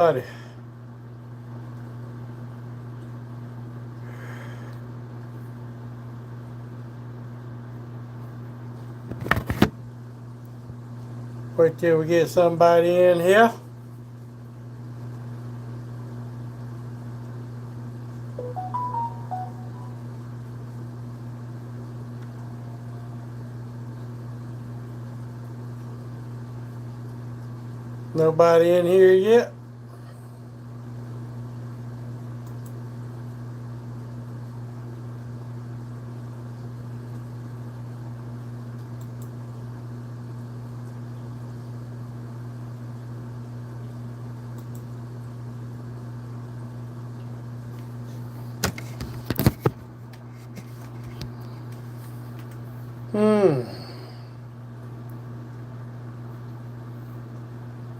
Buddy. Wait till we get somebody in here. Nobody in here yet.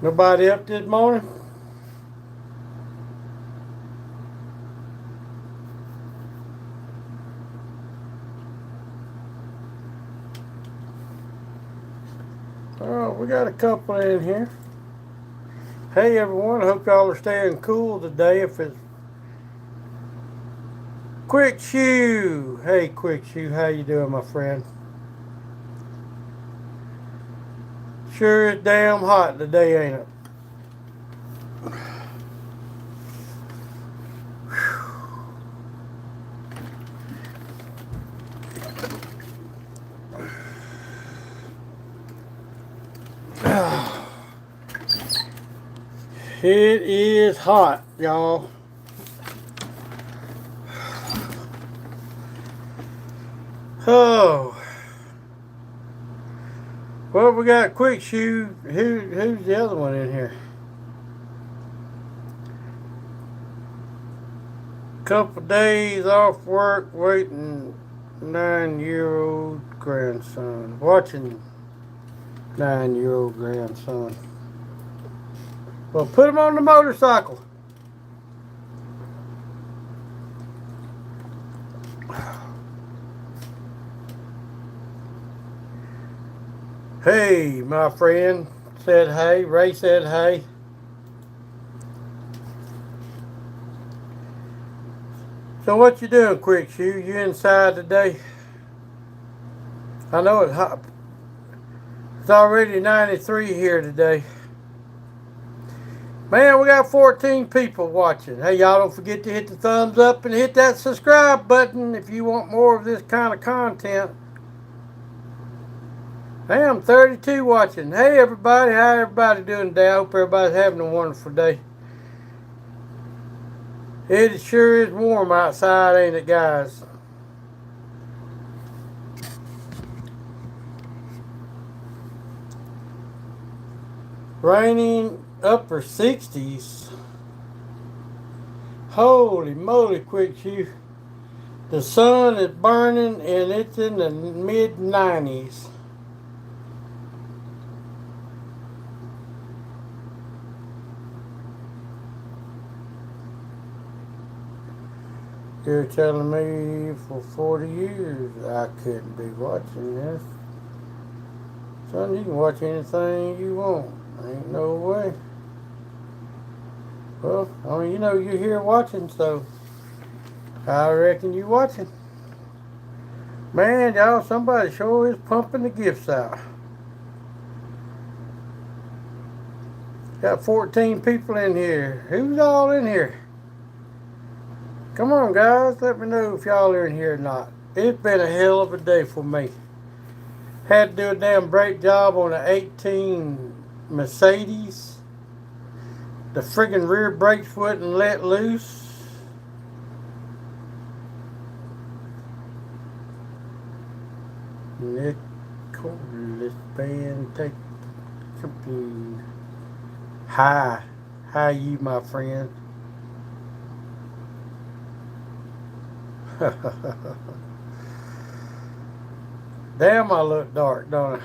Nobody up this morning? Oh, we got a couple in here. Hey everyone, I hope y'all are staying cool today. If it's Quick Shoe. Hey Quick Shoe, how you doing, my friend? Sure is damn hot today, ain't it? It is hot, y'all. Oh. Well, we got Quick Shoe. Who's the other one in here? Couple days off work, waiting 9-year-old grandson. Watching 9-year-old grandson. Well, put him on the motorcycle. Hey, my friend said hey. Ray said hey. So what you doing, Quick Shoe? You inside today? I know it's hot. It's already 93 here today. Man, we got 14 people watching. Hey, y'all don't forget to hit the thumbs up and hit that subscribe button if you want more of this kind of content. Hey, I'm 32 watching. Hey, everybody. How everybody doing today? I hope everybody's having a wonderful day. It sure is warm outside, ain't it, guys? Raining upper 60s. Holy moly, Quick Shoe. The sun is burning and it's in the mid 90s. You're telling me for 40 years I couldn't be watching this. Son, you can watch anything you want. Ain't no way. Well, I mean, you know you're here watching, so I reckon you watching. Man, y'all, somebody sure is pumping the gifts out. Got 14 people in here. Who's all in here? Come on, guys. Let me know if y'all are in here or not. It's been a hell of a day for me. Had to do a damn brake job on an 18 Mercedes. The friggin' rear brakes wouldn't let loose. Nicholas Band, take something. Hi. Hi, you, my friend. Damn, I look dark, don't I?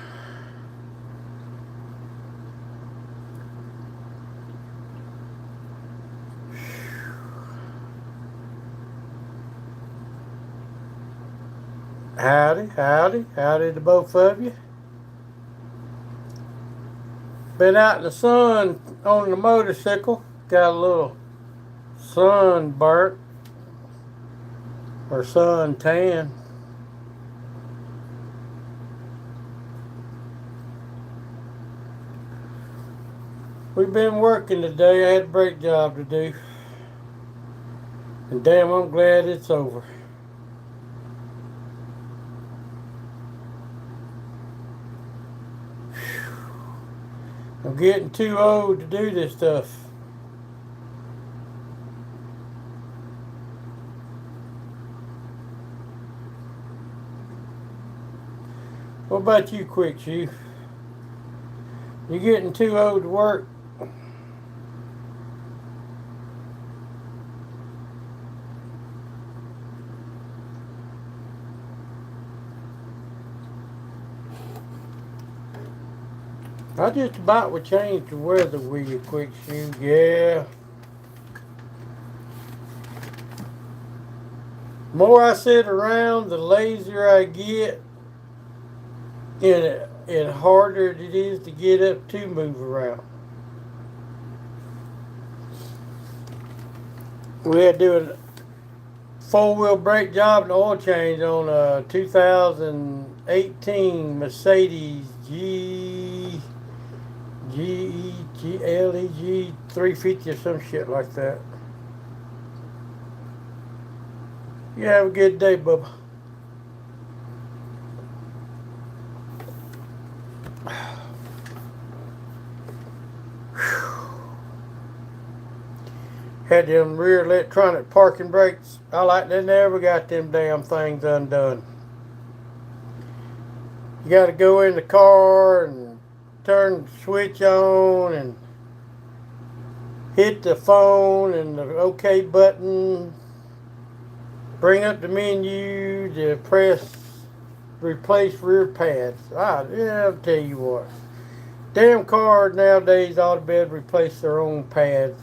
Howdy, howdy, howdy to both of you. Been out in the sun on the motorcycle. got a little sun burnt or sun tan. We've been working today. I had a brake job to do. And damn, I'm glad it's over. I'm getting too old to do this stuff. What about you, Quick Shoe? You getting too old to work? I just about would change the weather with you, Quick Shoe. Yeah. The more I sit around, the lazier I get, and harder it is to get up to move around. We had to do a four-wheel brake job and oil change on a 2018 Mercedes LEG 350 or some shit like that. You have a good day, Bubba. Had them rear electronic parking brakes. I like they never got them damn things undone. You got to go in the car and turn the switch on and hit the phone and the OK button. Bring up the menu to press replace rear pads. Yeah, I'll tell you what. Damn cars nowadays ought to be able to replace their own pads.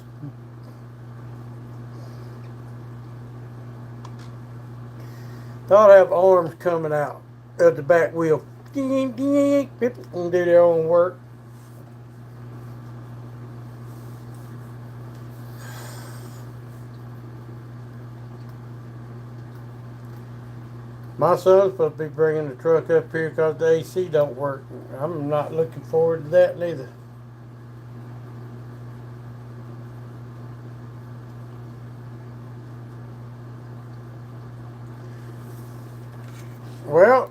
They ought to have arms coming out of the back wheel and do their own work. My son's supposed to be bringing the truck up here because the AC don't work. I'm not looking forward to that neither. Well,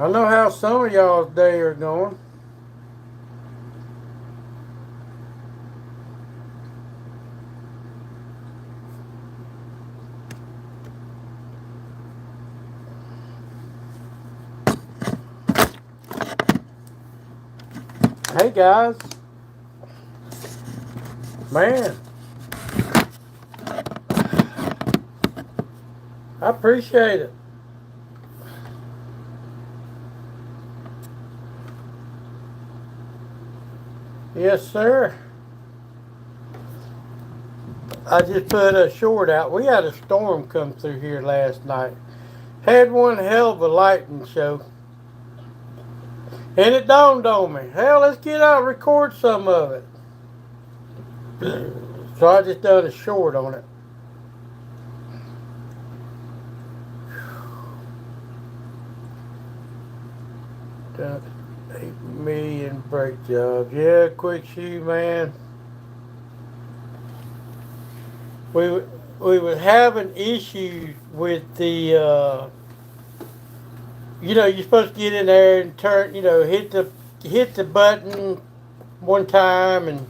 I know how some of y'all's day are going. Hey guys, man, I appreciate it. Yes, sir. I just put a short out. We had a storm come through here last night. Had one hell of a lightning show. And it dawned on me, hell, let's get out and record some of it. So I just done a short on it. Done 8 million brake jobs. Yeah, Quick Shoe, man. We were having issues with the you're supposed to get in there and turn, hit the button one time and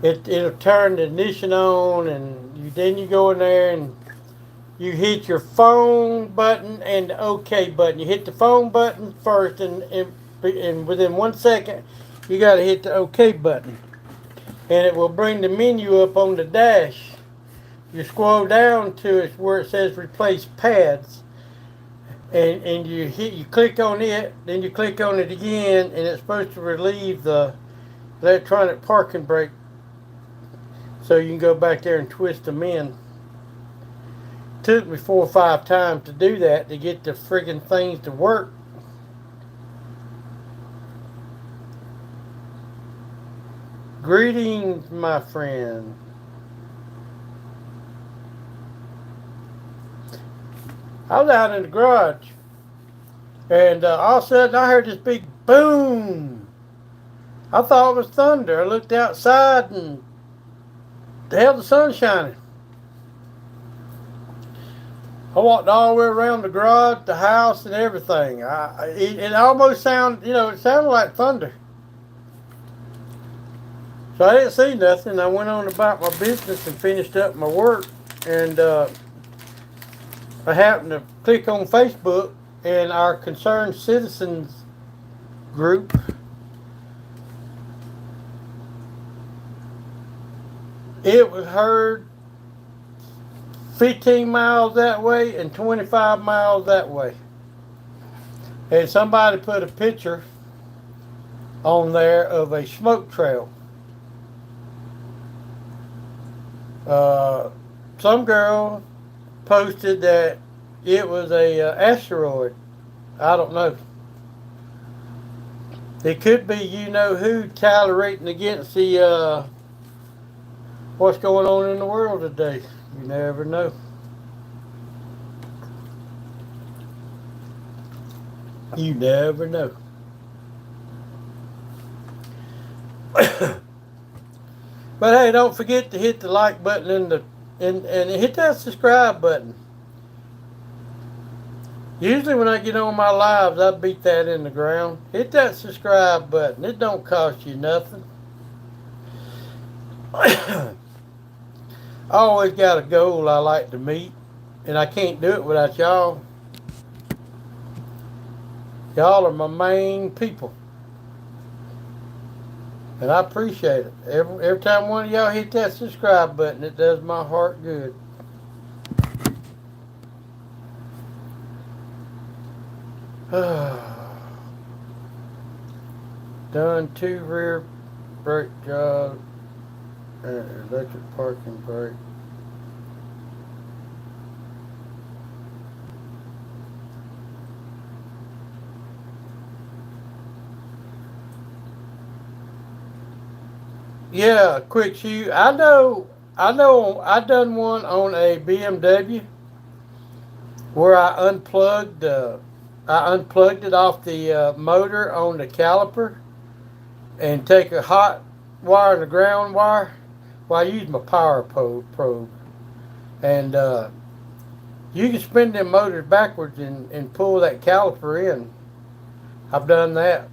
it'll turn the ignition on, and then you go in there and you hit your phone button and the OK button. You hit the phone button first, and within 1 second you got to hit the OK button, and it will bring the menu up on the dash. You scroll down to it where it says replace pads. And you click on it, then you click on it again, and it's supposed to relieve the electronic parking brake, so you can go back there and twist them in. Took me 4 or 5 times to do that to get the friggin' things to work. Greetings, my friend. I was out in the garage, and all of a sudden I heard this big boom. I thought it was thunder. I looked outside, and the hell, the sun's shining. I walked all the way around the garage, the house, and everything. It almost sounded, it sounded like thunder. So I didn't see nothing. I went on about my business and finished up my work. And I happened to click on Facebook, and our concerned citizens group, it was heard 15 miles that way and 25 miles that way. And somebody put a picture on there of a smoke trail. Some girl posted that it was a asteroid. I don't know. It could be you know who tolerating against the what's going on in the world today. You never know. You never know. But hey, don't forget to hit the like button and hit that subscribe button. Usually when I get on my lives, I beat that in the ground. Hit that subscribe button. It don't cost you nothing. I always got a goal I like to meet, and I can't do it without y'all. Y'all are my main people. And I appreciate it. Every time one of y'all hit that subscribe button, it does my heart good. Done 2 rear brake jobs and electric parking brake. Yeah, quick shoot. I know. I done one on a BMW where I unplugged it off the motor on the caliper and take a hot wire and a ground wire. Well, I use my power probe, and you can spin them motors backwards and pull that caliper in. I've done that.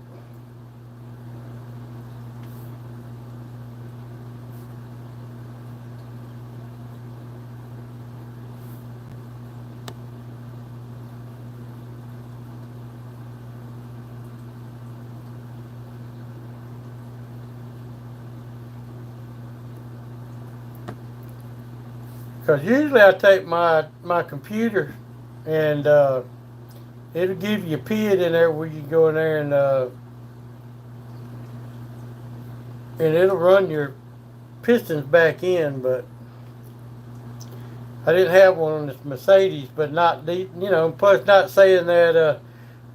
Because usually I take my computer and it'll give you a PID in there where you can go in there and it'll run your pistons back in. But I didn't have one on this Mercedes, but not the, plus not saying that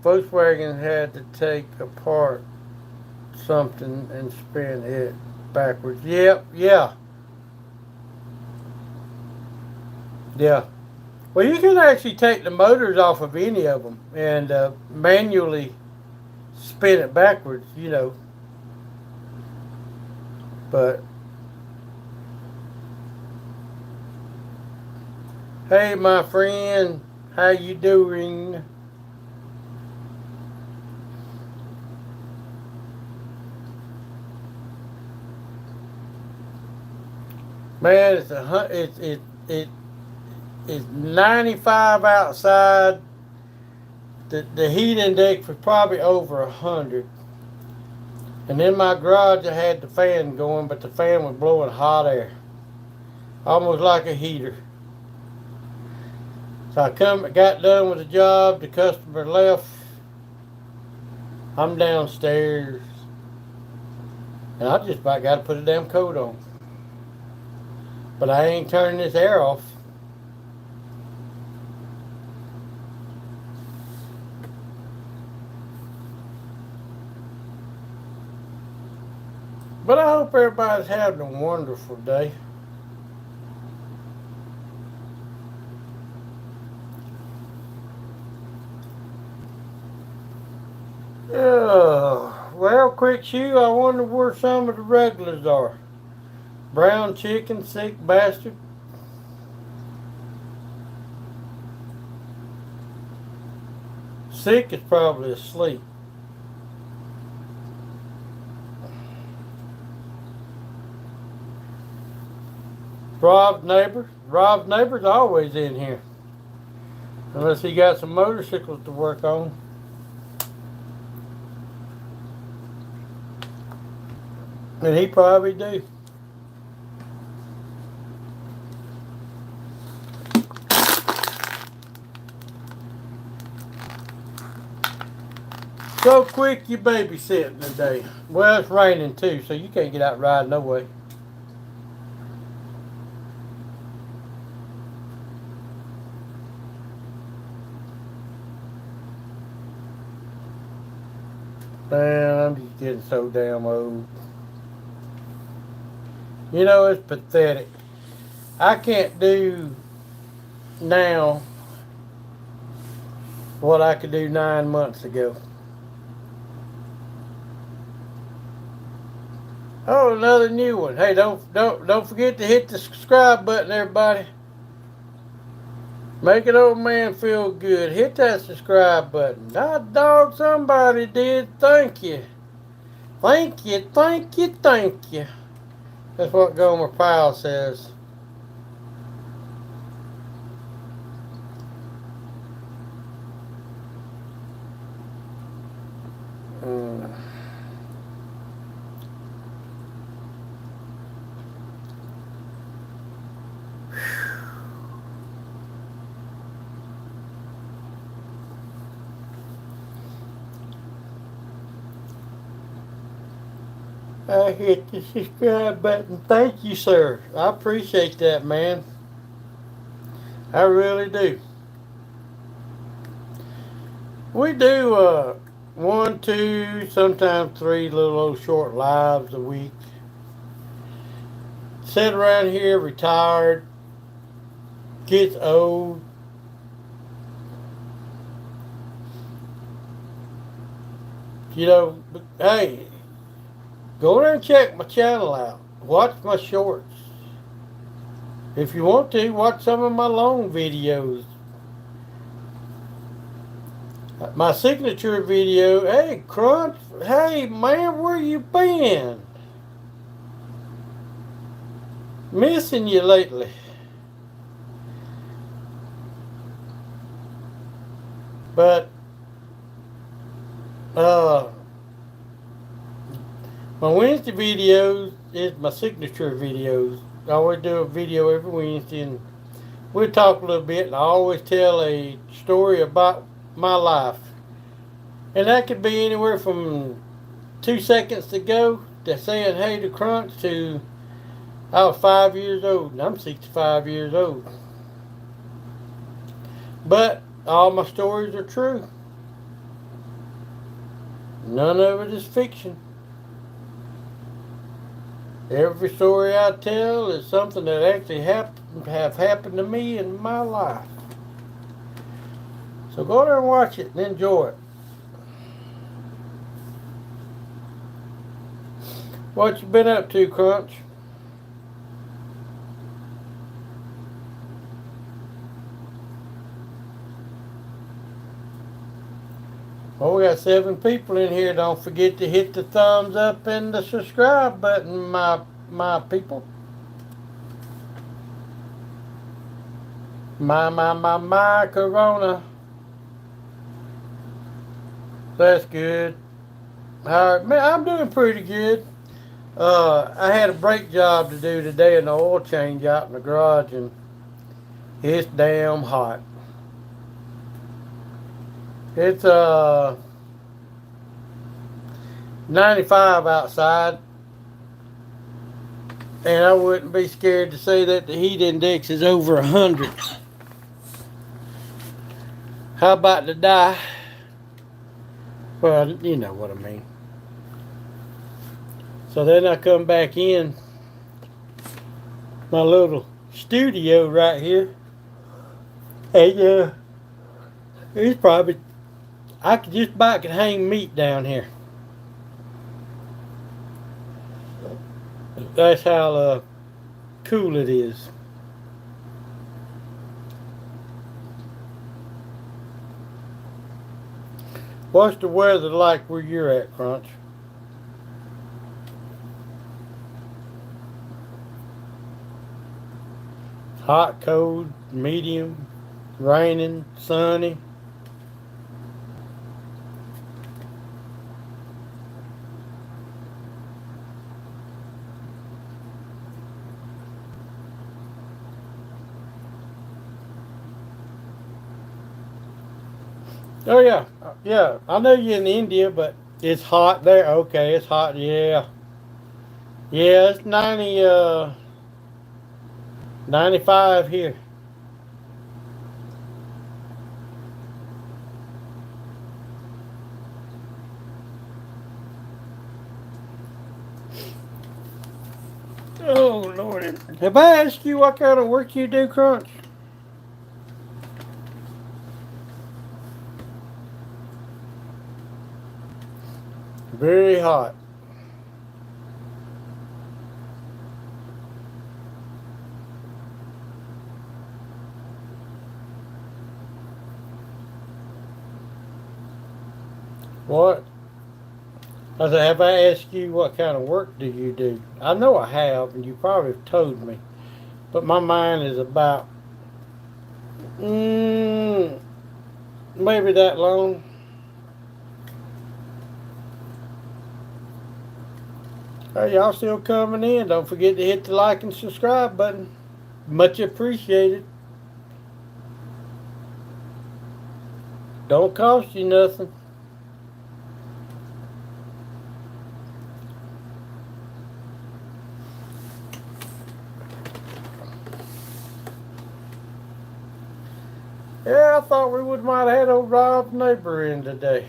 Volkswagen had to take apart something and spin it backwards. Yep, yeah. Yeah. Well, you can actually take the motors off of any of them and manually spin it backwards, But, hey, my friend, how you doing? Man, it's 95 outside. The heat index was probably over 100. And in my garage I had the fan going, but the fan was blowing hot air. Almost like a heater. So I got done with the job, the customer left. I'm downstairs. And I just about got to put a damn coat on. But I ain't turning this air off. But I hope everybody's having a wonderful day. Well, quick shoe, I wonder where some of the regulars are. Brown chicken, sick bastard. Sick is probably asleep. Rob's neighbor's always in here. Unless he got some motorcycles to work on. And he probably do. So quick you babysitting today. Well, it's raining too, so you can't get out and ride no way. Man, I'm just getting so damn old. You know, it's pathetic. I can't do now what I could do 9 months ago. Oh, another new one. Hey, don't forget to hit the subscribe button, everybody. Make an old man feel good. Hit that subscribe button. Hot dog, somebody did. Thank you. Thank you, thank you, thank you. That's what Gomer Pyle says. I hit the subscribe button. Thank you, sir. I appreciate that, man. I really do. We do 1, 2, sometimes 3 little old short lives a week. Sit around here, retired, gets old. You know, hey, go there and check my channel out. Watch my shorts. If you want to, watch some of my long videos. My signature video, hey, Crunch, hey, man, where you been? Missing you lately. But, my Wednesday videos is my signature videos. I always do a video every Wednesday, and we'll talk a little bit, and I always tell a story about my life. And that could be anywhere from 2 seconds to go to saying hey to Crunch to I was 5 years old, and I'm 65 years old. But all my stories are true. None of it is fiction. Every story I tell is something that actually have happened to me in my life. So go there and watch it and enjoy it. What you been up to, Crunch? Well, we got 7 people in here. Don't forget to hit the thumbs up and the subscribe button, my people. My Corona. That's good. Alright, man, I'm doing pretty good. I had a brake job to do today, an oil change out in the garage, and it's damn hot. It's 95 outside, and I wouldn't be scared to say that the heat index is over 100. How about to die? Well, you know what I mean. So then I come back in my little studio right here. And it's probably, I could just about could hang meat down here. That's how cool it is. What's the weather like where you're at, Crunch? Hot, cold, medium, raining, sunny. Oh yeah, yeah. I know you're in India, but it's hot there. Okay, it's hot. Yeah, yeah. It's 95 here. Oh Lord! Have I asked you what kind of work you do, Crunch? Very hot. What? I said, have I asked you what kind of work do you do? I know I have, and you probably have told me, but my mind is about mm, maybe that long. Hey, y'all still coming in? Don't forget to hit the like and subscribe button. Much appreciated. Don't cost you nothing. Yeah, I thought we would might have had old Rob's neighbor in today.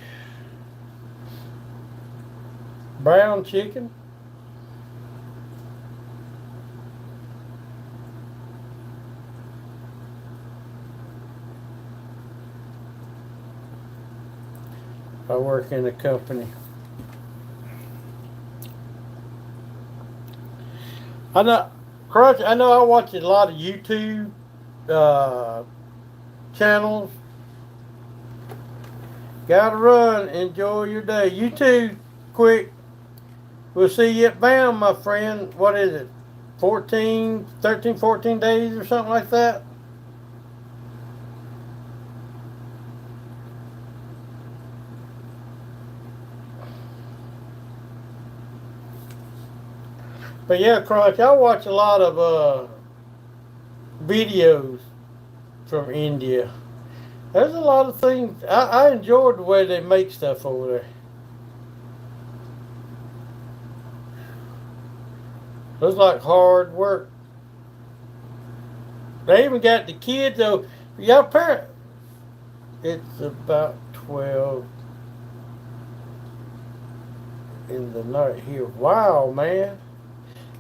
Brown chicken. I work in a company. I know, Crunch. I know I watch a lot of YouTube uh, channels. Gotta run. Enjoy your day. You too. Quick. We'll see you at BAM, my friend. What is it? 14, 13, 14 days or something like that? But yeah, Crunch, I watch a lot of videos from India. There's a lot of things. I enjoyed the way they make stuff over there. Looks like hard work. They even got the kids though. Y'all parent. It's about 12 in the night here. Wow, man.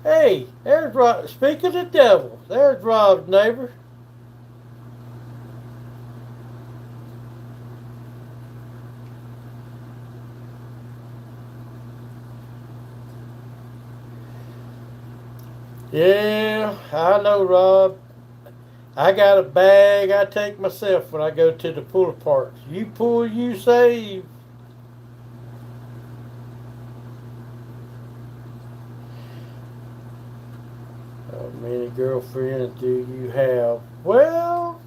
Hey, there's Rob. Speak of the devil. There's Rob's neighbor. Yeah, I know, Rob. I got a bag I take myself when I go to the pool parks. You pull, you save. How many girlfriends do you have? Well,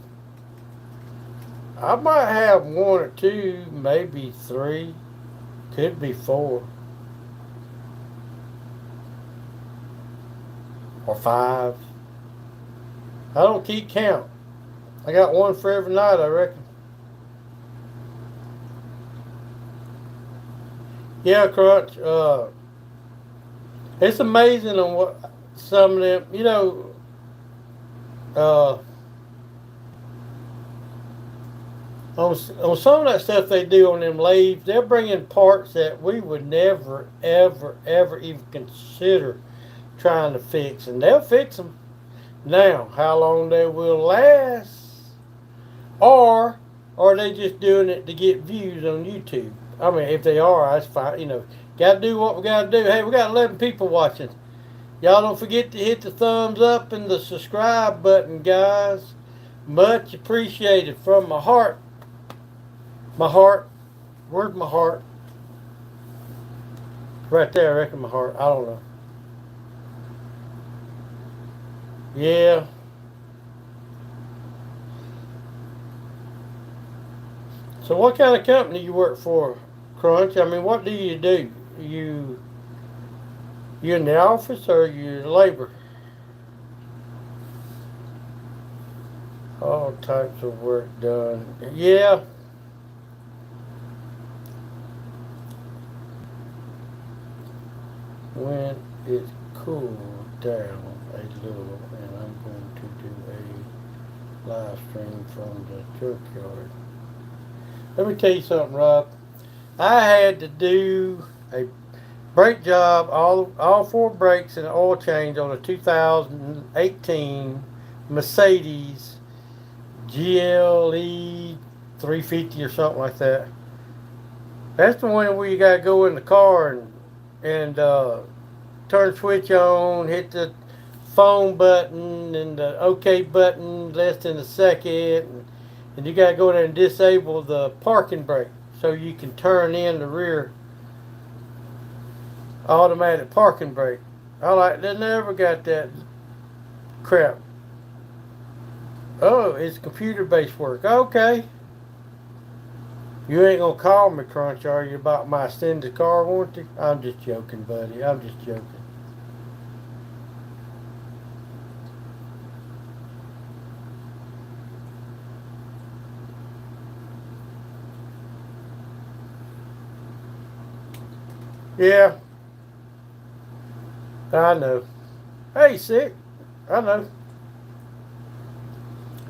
I might have one or two, maybe three, could be four or five. I don't keep count. I got one for every night, I reckon. Yeah, Crunch. It's amazing on what some of them, uh, On some of that stuff they do on them lathes, they're bringing parts that we would never, ever, ever even consider trying to fix, and they'll fix them. Now, how long they will last, or are they just doing it to get views on YouTube? I mean, if they are, that's fine. Got to do what we got to do. Hey, we got 11 people watching. Y'all don't forget to hit the thumbs up and the subscribe button, guys. Much appreciated from my heart. My heart. Where's my heart? Right there, I reckon my heart. I don't know. Yeah. So what kind of company you work for, Crunch? I mean, what do? You in the office or you labor? All types of work done. Yeah. When it cooled down a little, and I'm going to do a live stream from the junkyard. Let me tell you something, Rob. I had to do a brake job, all four brakes and an oil change on a 2018 Mercedes GLE 350 or something like that. That's the one where you gotta go in the car and turn the switch on, hit the phone button and the OK button less than a second, and you gotta go there and disable the parking brake so you can turn in the rear automatic parking brake. They never got that crap. Oh, it's computer based work. Okay. You ain't gonna call me, Crunch, are you, about my extended car warranty? I'm just joking, buddy. I'm just joking. Yeah, I know. Hey, sick. I know.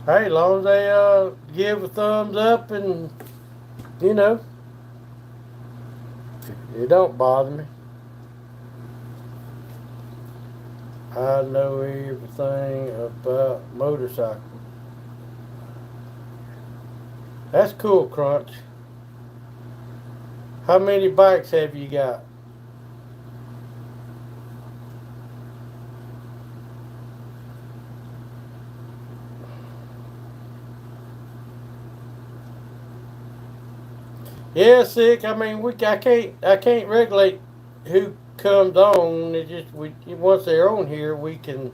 Hey, as long as they give a thumbs up and, you know, it don't bother me. I know everything about motorcycles. That's cool, Crunch. How many bikes have you got? Yeah, sick. I mean, I can't regulate who comes on. It just once they're on here, we can.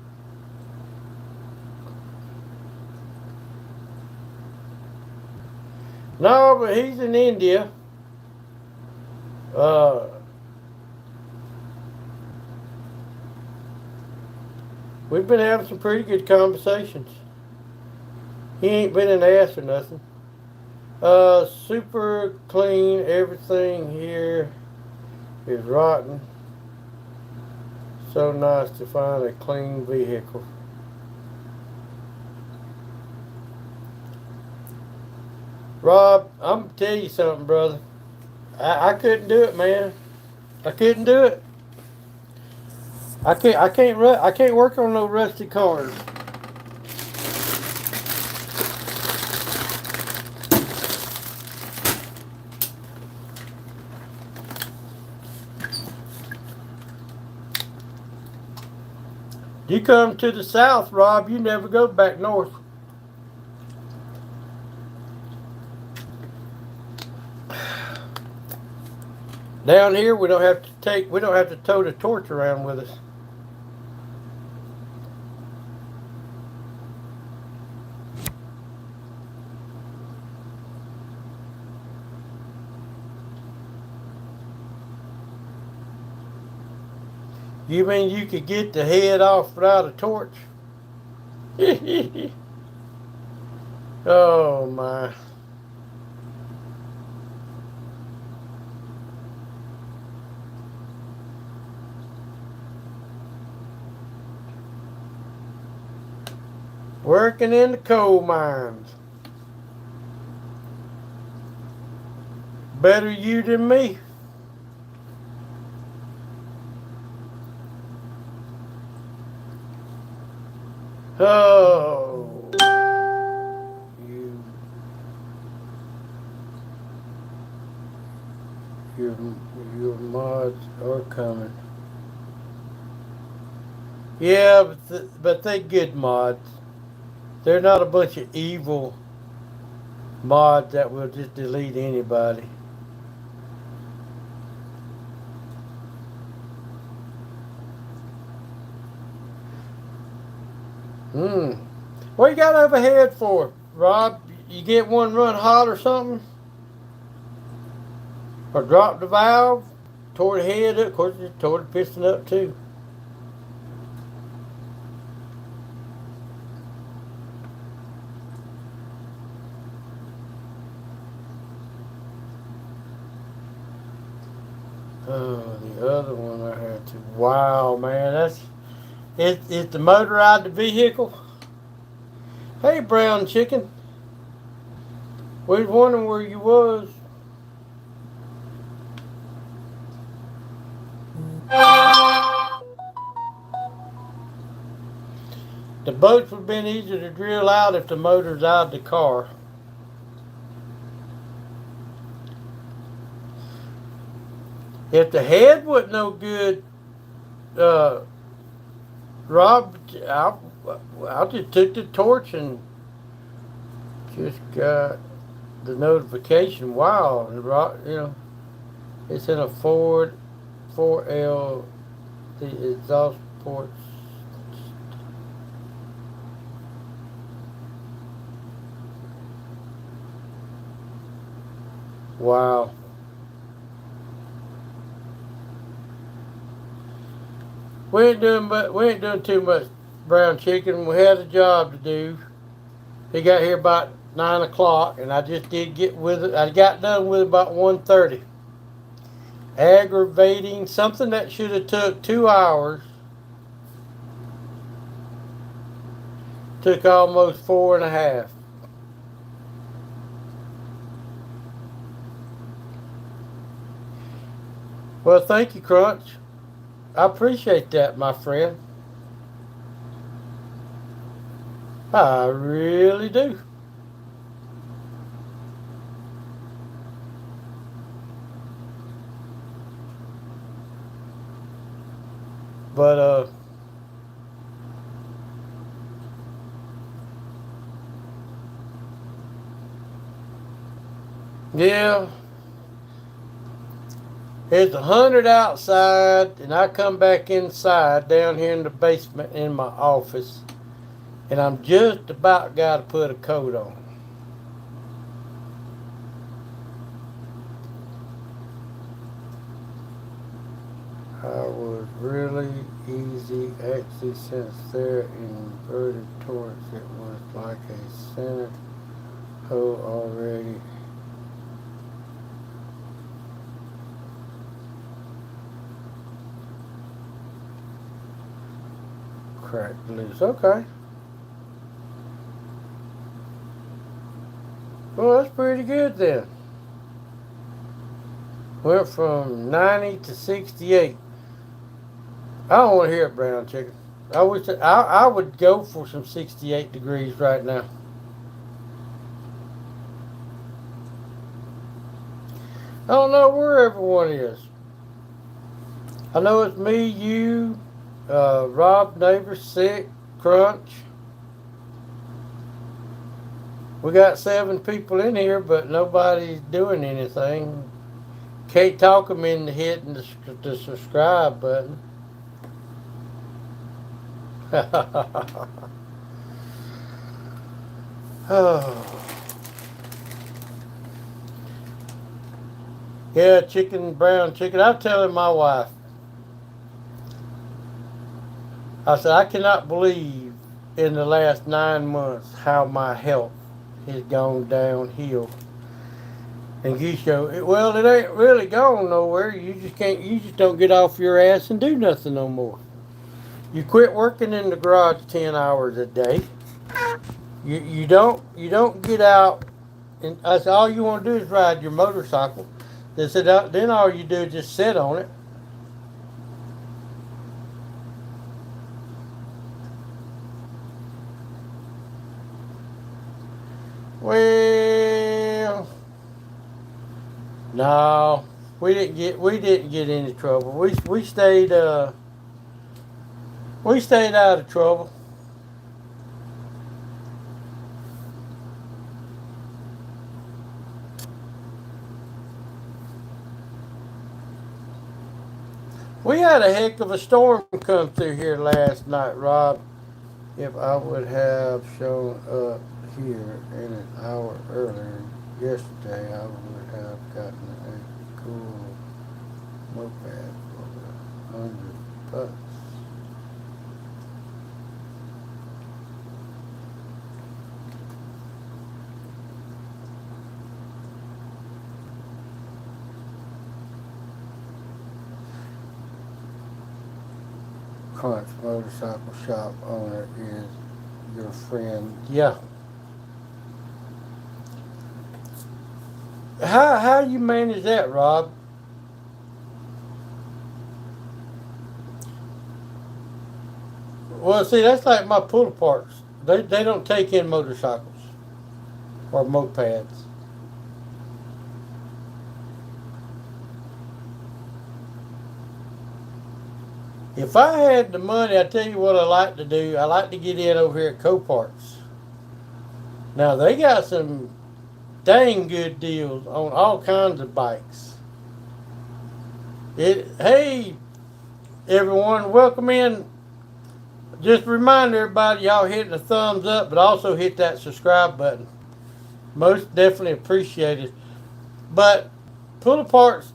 No, but he's in India. Uh, we've been having some pretty good conversations. He ain't been an ass or nothing. Super clean. Everything here is rotten. So nice to find a clean vehicle. Rob, I'm gonna tell you something, brother. I couldn't do it, man. I couldn't do it. I can't work on no rusty cars. You come to the south, Rob, you never go back north. Down here we don't have to tow the torch around with us. You mean you could get the head off without a torch? Oh my. Working in the coal mines. Better you than me. Oh, you, your, your mods are coming. Yeah, but they good mods. They're not a bunch of evil mods that will just delete anybody. Hmm. What you got overhead for, Rob? You get one run hot or something? Or drop the valve? Tore the head up? Of course, you tore the piston up too. Oh, the other one I had to. Wow, man, that's is the motor out of the vehicle? Hey, brown chicken. We was wondering where you was. The boats would have been easier to drill out if the motor's out of the car. If the head wasn't no good, uh, Rob, I just took the torch and just got the notification. Wow, it's in a Ford 4L, the exhaust ports. Wow. We ain't doing too much, brown chicken. We had a job to do. He got here about 9 o'clock, and I just did get with it. I got done with it about 1:30. Aggravating, something that should have took 2 hours took almost four and a half. Well, thank you, Crunch. I appreciate that, my friend. I really do. But yeah, it's 100 outside, and I come back inside down here in the basement in my office, and I'm just about got to put a coat on. I was really easy, actually, since they're inverted torques. It was like a center hole already. Cracked loose. Okay. Well, that's pretty good then. Went from 90 to 68. I don't want to hear it, brown chicken. I would go for some 68 degrees right now. I don't know where everyone is. I know it's me, you, Rob, neighbor, sick, Crunch. We got 7 people in here, but nobody's doing anything. Can't talk them into hitting the subscribe button. Oh. Yeah, chicken, brown chicken. I'm telling my wife, I said, I cannot believe in the last 9 months how my health has gone downhill. And you show, well, it ain't really gone nowhere. You just don't get off your ass and do nothing no more. You quit working in the garage 10 hours a day. You don't get out, and that's all you want to do is ride your motorcycle. They said then all you do is just sit on it. Well, no, we didn't get any trouble. We stayed out of trouble. We had a heck of a storm come through here last night, Rob. If I would have shown up here in an hour earlier yesterday, I would have gotten a cool moped for $100. Crunch Motorcycle Shop owner is your friend. Yeah. How you manage that, Rob? Well, see, that's like my pull parts. They don't take in motorcycles or mopeds. If I had the money, I tell you what I like to do. I like to get in over here at Coparts. Now they got some dang good deals on all kinds of bikes. Hey everyone, welcome in. Just remind everybody, y'all hitting the thumbs up, but also hit that subscribe button. Most definitely appreciated. But Pull Aparts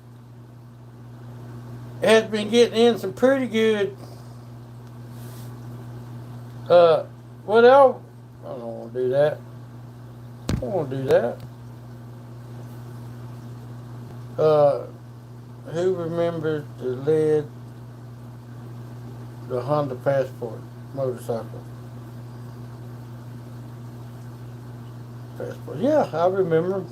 has been getting in some pretty good. Well, I don't want to do that. I don't want to do that. Who remembers the lead, the Honda Passport motorcycle? Passport. Yeah, I remember.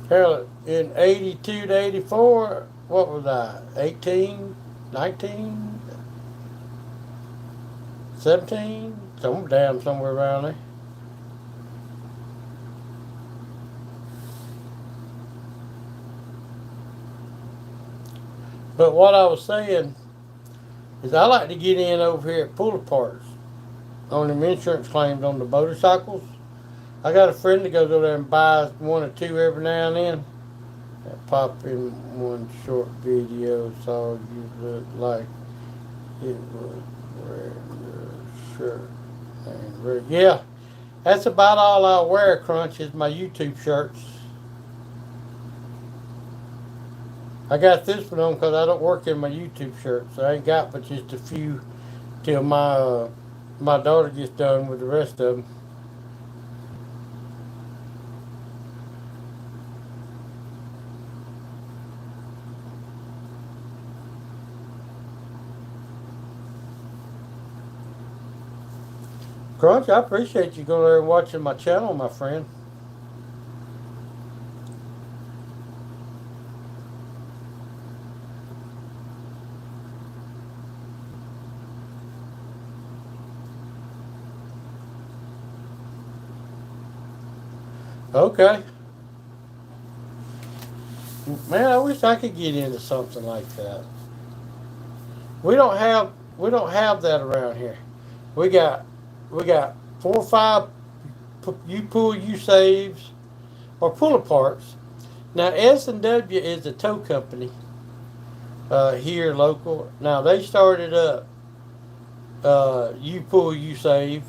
Hell, in 82 to 84, what was I? 18, 19, 17? Somewhere around there. But what I was saying is I like to get in over here at Pull Aparts on them insurance claims on the motorcycles. I got a friend that goes over there and buys one or two every now and then. I pop in one short video, so you look like it was wearing your shirt. And yeah, that's about all I wear, Crunch, is my YouTube shirts. I got this one on because I don't work in my YouTube shirts. I ain't got but just a few till my daughter gets done with the rest of them. Crunch, I appreciate you going there and watching my channel, my friend. Okay. Man, I wish I could get into something like that. We don't have that around here. We got we got 4 or 5 you pull you saves or Pull Aparts. Now S&W is a tow company here local. Now they started up you pull you save.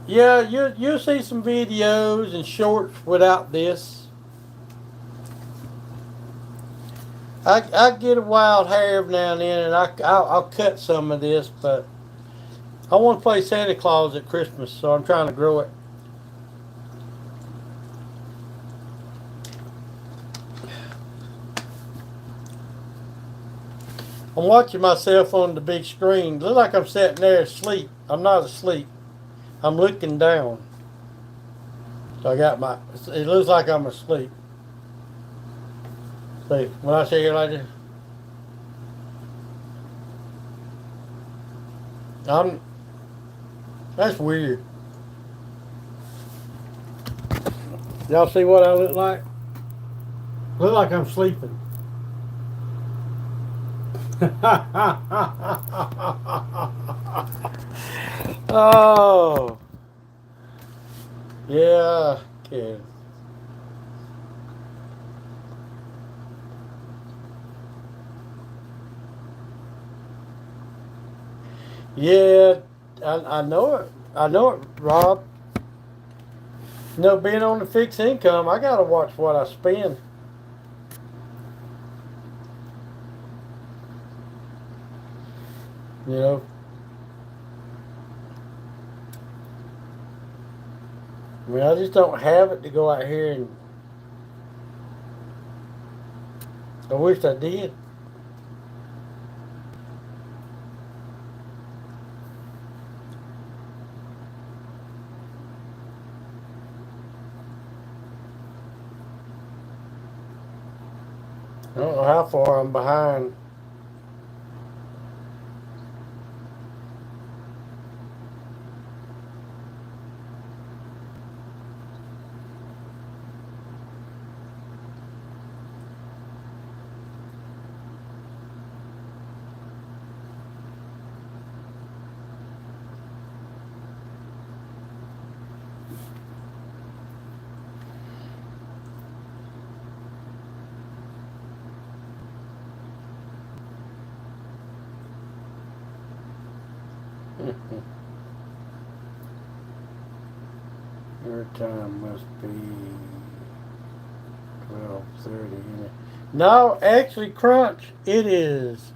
Yeah, you'll see some videos and shorts without this. I get a wild hair every now and then, and I'll cut some of this, but I want to play Santa Claus at Christmas, so I'm trying to grow it. I'm watching myself on the big screen. Look like I'm sitting there asleep. I'm not asleep. I'm looking down. So I got my. It looks like I'm asleep. See, when I sit here like this, I'm. That's weird. Y'all see what I look like? Look like I'm sleeping. Oh, yeah, kid. Yeah, I know it. I know it, Rob. You know, being on the fixed income, I gotta watch what I spend. You know, I mean, I just don't have it to go out here and. I wish I did. I don't know how far I'm behind. Your time must be 12:30. No, actually, Crunch. It is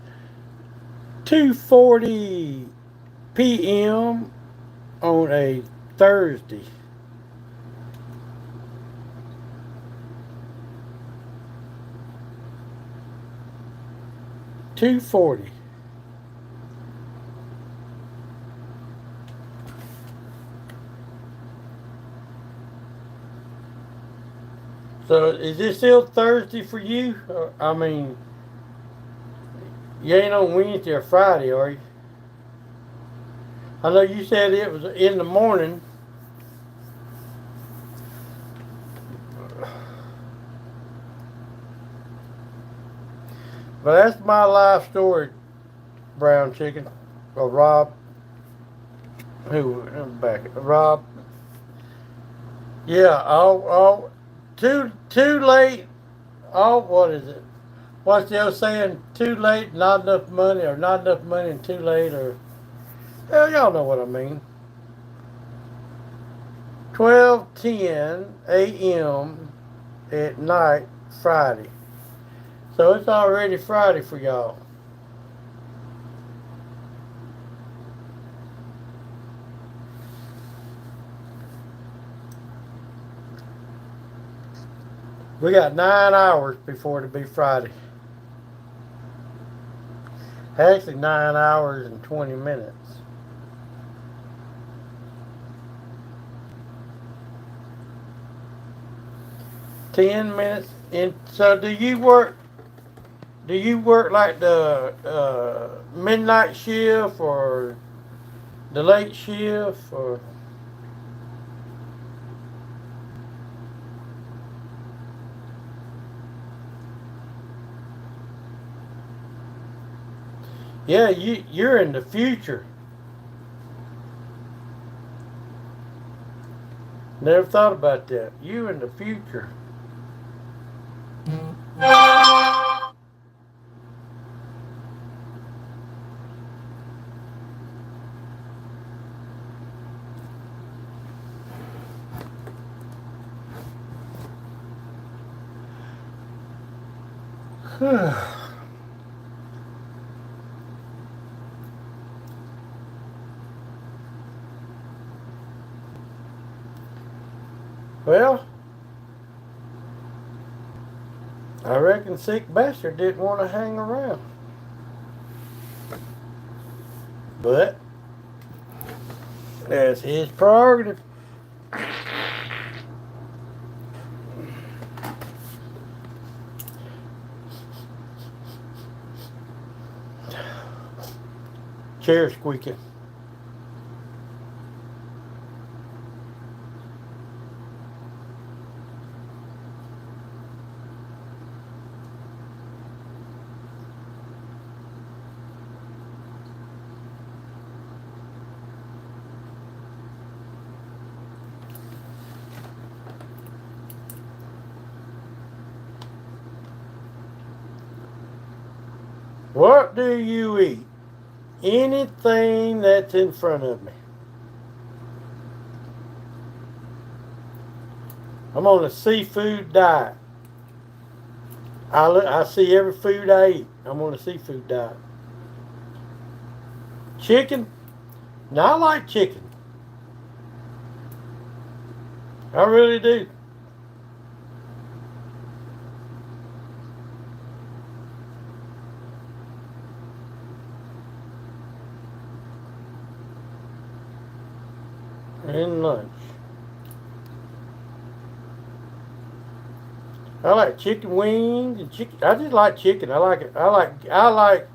2:40 p.m. on a Thursday. 2:40. So is this still Thursday for you? I mean, you ain't on Wednesday or Friday, are you? I know you said it was in the morning. But that's my life story, brown chicken. Or Rob. Who? Back. Rob. Yeah. Too late. Oh, what is it? What's the old saying? Too late, not enough money, or not enough money and too late, or hell, y'all know what I mean. 12:10 a.m. at night, Friday. So it's already Friday for y'all. We got 9 hours before it be Friday. Actually, 9 hours and 20 minutes. 10 minutes. And so, do you work? Do you work like the midnight shift or the late shift or? Yeah, you're in the future. Never thought about that. You in the future. Well, I reckon sick bastard didn't want to hang around. But that's his prerogative. Chair squeaking. What do you eat? Anything that's in front of me. I'm on a seafood diet. I see every food I eat. I'm on a seafood diet. Chicken? Now I like chicken. I really do. And lunch. I like chicken wings and chicken. I just like chicken. I like it. I like.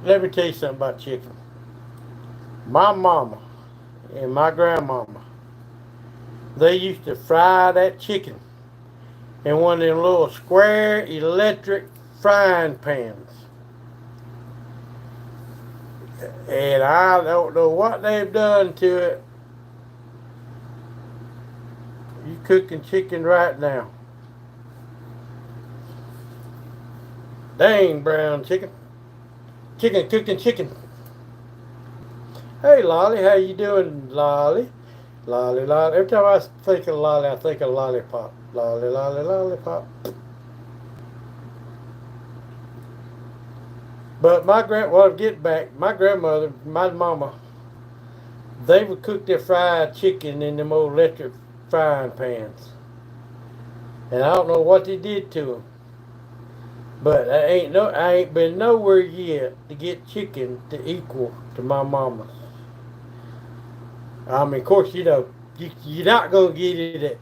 Let me tell you something about chicken. My mama and my grandmama, they used to fry that chicken in one of them little square electric frying pans. And I don't know what they've done to it. You cooking chicken right now. Dang brown chicken. Chicken cooking chicken. Hey Lolly, how you doing, Lolly? Lolly, Lolly. Every time I think of Lolly, I think of lollipop. Lolly, Lolly, lollipop. But get back, my grandmother, my mama, they would cook their fried chicken in them old electric frying pans. And I don't know what they did to them. But I ain't been nowhere yet to get chicken to equal to my mama's. I mean, of course, you're not gonna get it at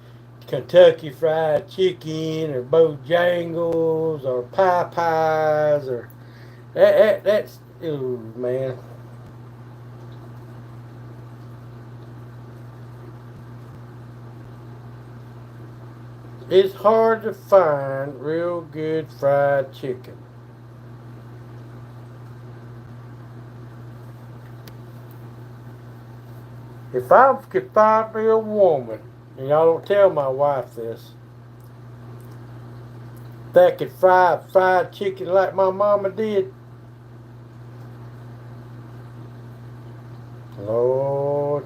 Kentucky Fried Chicken or Bojangles or Popeyes or that's ooh man. It's hard to find real good fried chicken. If I could find me a woman, and y'all don't tell my wife this, that could fry fried chicken like my mama did, Lord.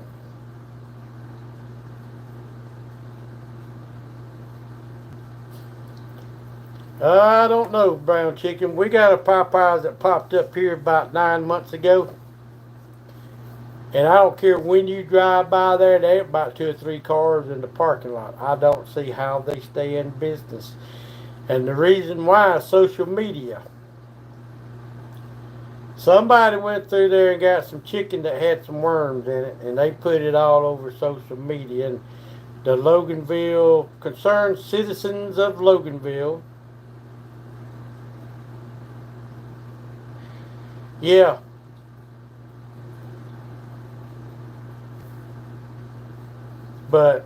I don't know, brown chicken. We got a Popeyes that popped up here about 9 months ago. And I don't care when you drive by there, there ain't about 2 or 3 cars in the parking lot. I don't see how they stay in business. And the reason why is social media. Somebody went through there and got some chicken that had some worms in it, and they put it all over social media. And the Loganville, concerned citizens of Loganville, yeah. But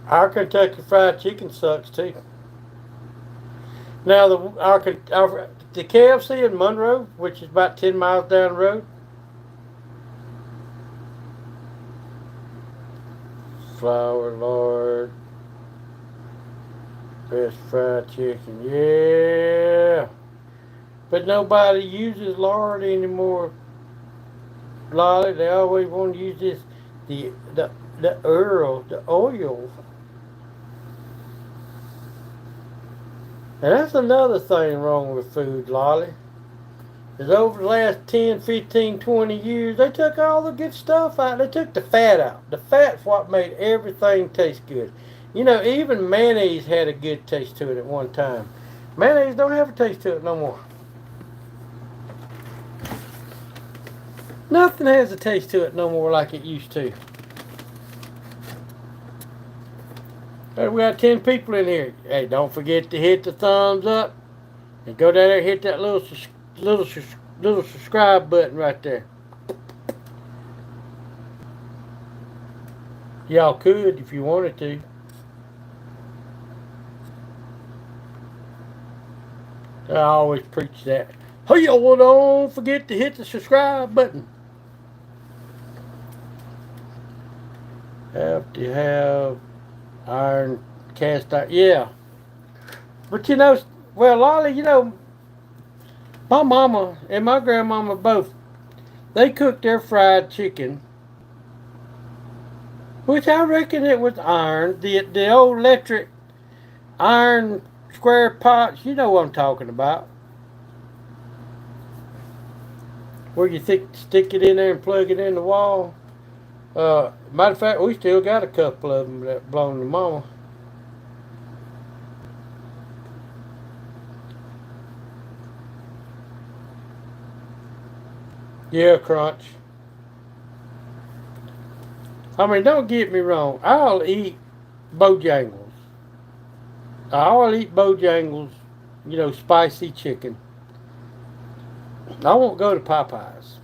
our Kentucky Fried Chicken sucks too. Now the KFC in Monroe, which is about 10 miles down the road, Flower Lord, best fried chicken, yeah. But nobody uses lard anymore, Lolly. They always want to use the oil. And that's another thing wrong with food, Lolly. Is over the last 10, 15, 20 years, they took all the good stuff out. They took the fat out. The fat's what made everything taste good. You know, even mayonnaise had a good taste to it at one time. Mayonnaise don't have a taste to it no more. Nothing has a taste to it no more like it used to. Hey, we got 10 people in here. Hey, don't forget to hit the thumbs up and go down there and hit that little little subscribe button right there. Y'all could if you wanted to. I always preach that. Hey, y'all don't forget to hit the subscribe button. Have to have iron cast iron. Yeah. But well, Lolly, my mama and my grandmama both, they cooked their fried chicken, which I reckon it was iron, the old electric iron square pots. You know what I'm talking about. Where you stick it in there and plug it in the wall. Matter of fact, we still got a couple of them that belong to Mama. Yeah, Crunch. I mean, don't get me wrong. I'll eat Bojangles. I'll eat Bojangles, spicy chicken. I won't go to Popeyes.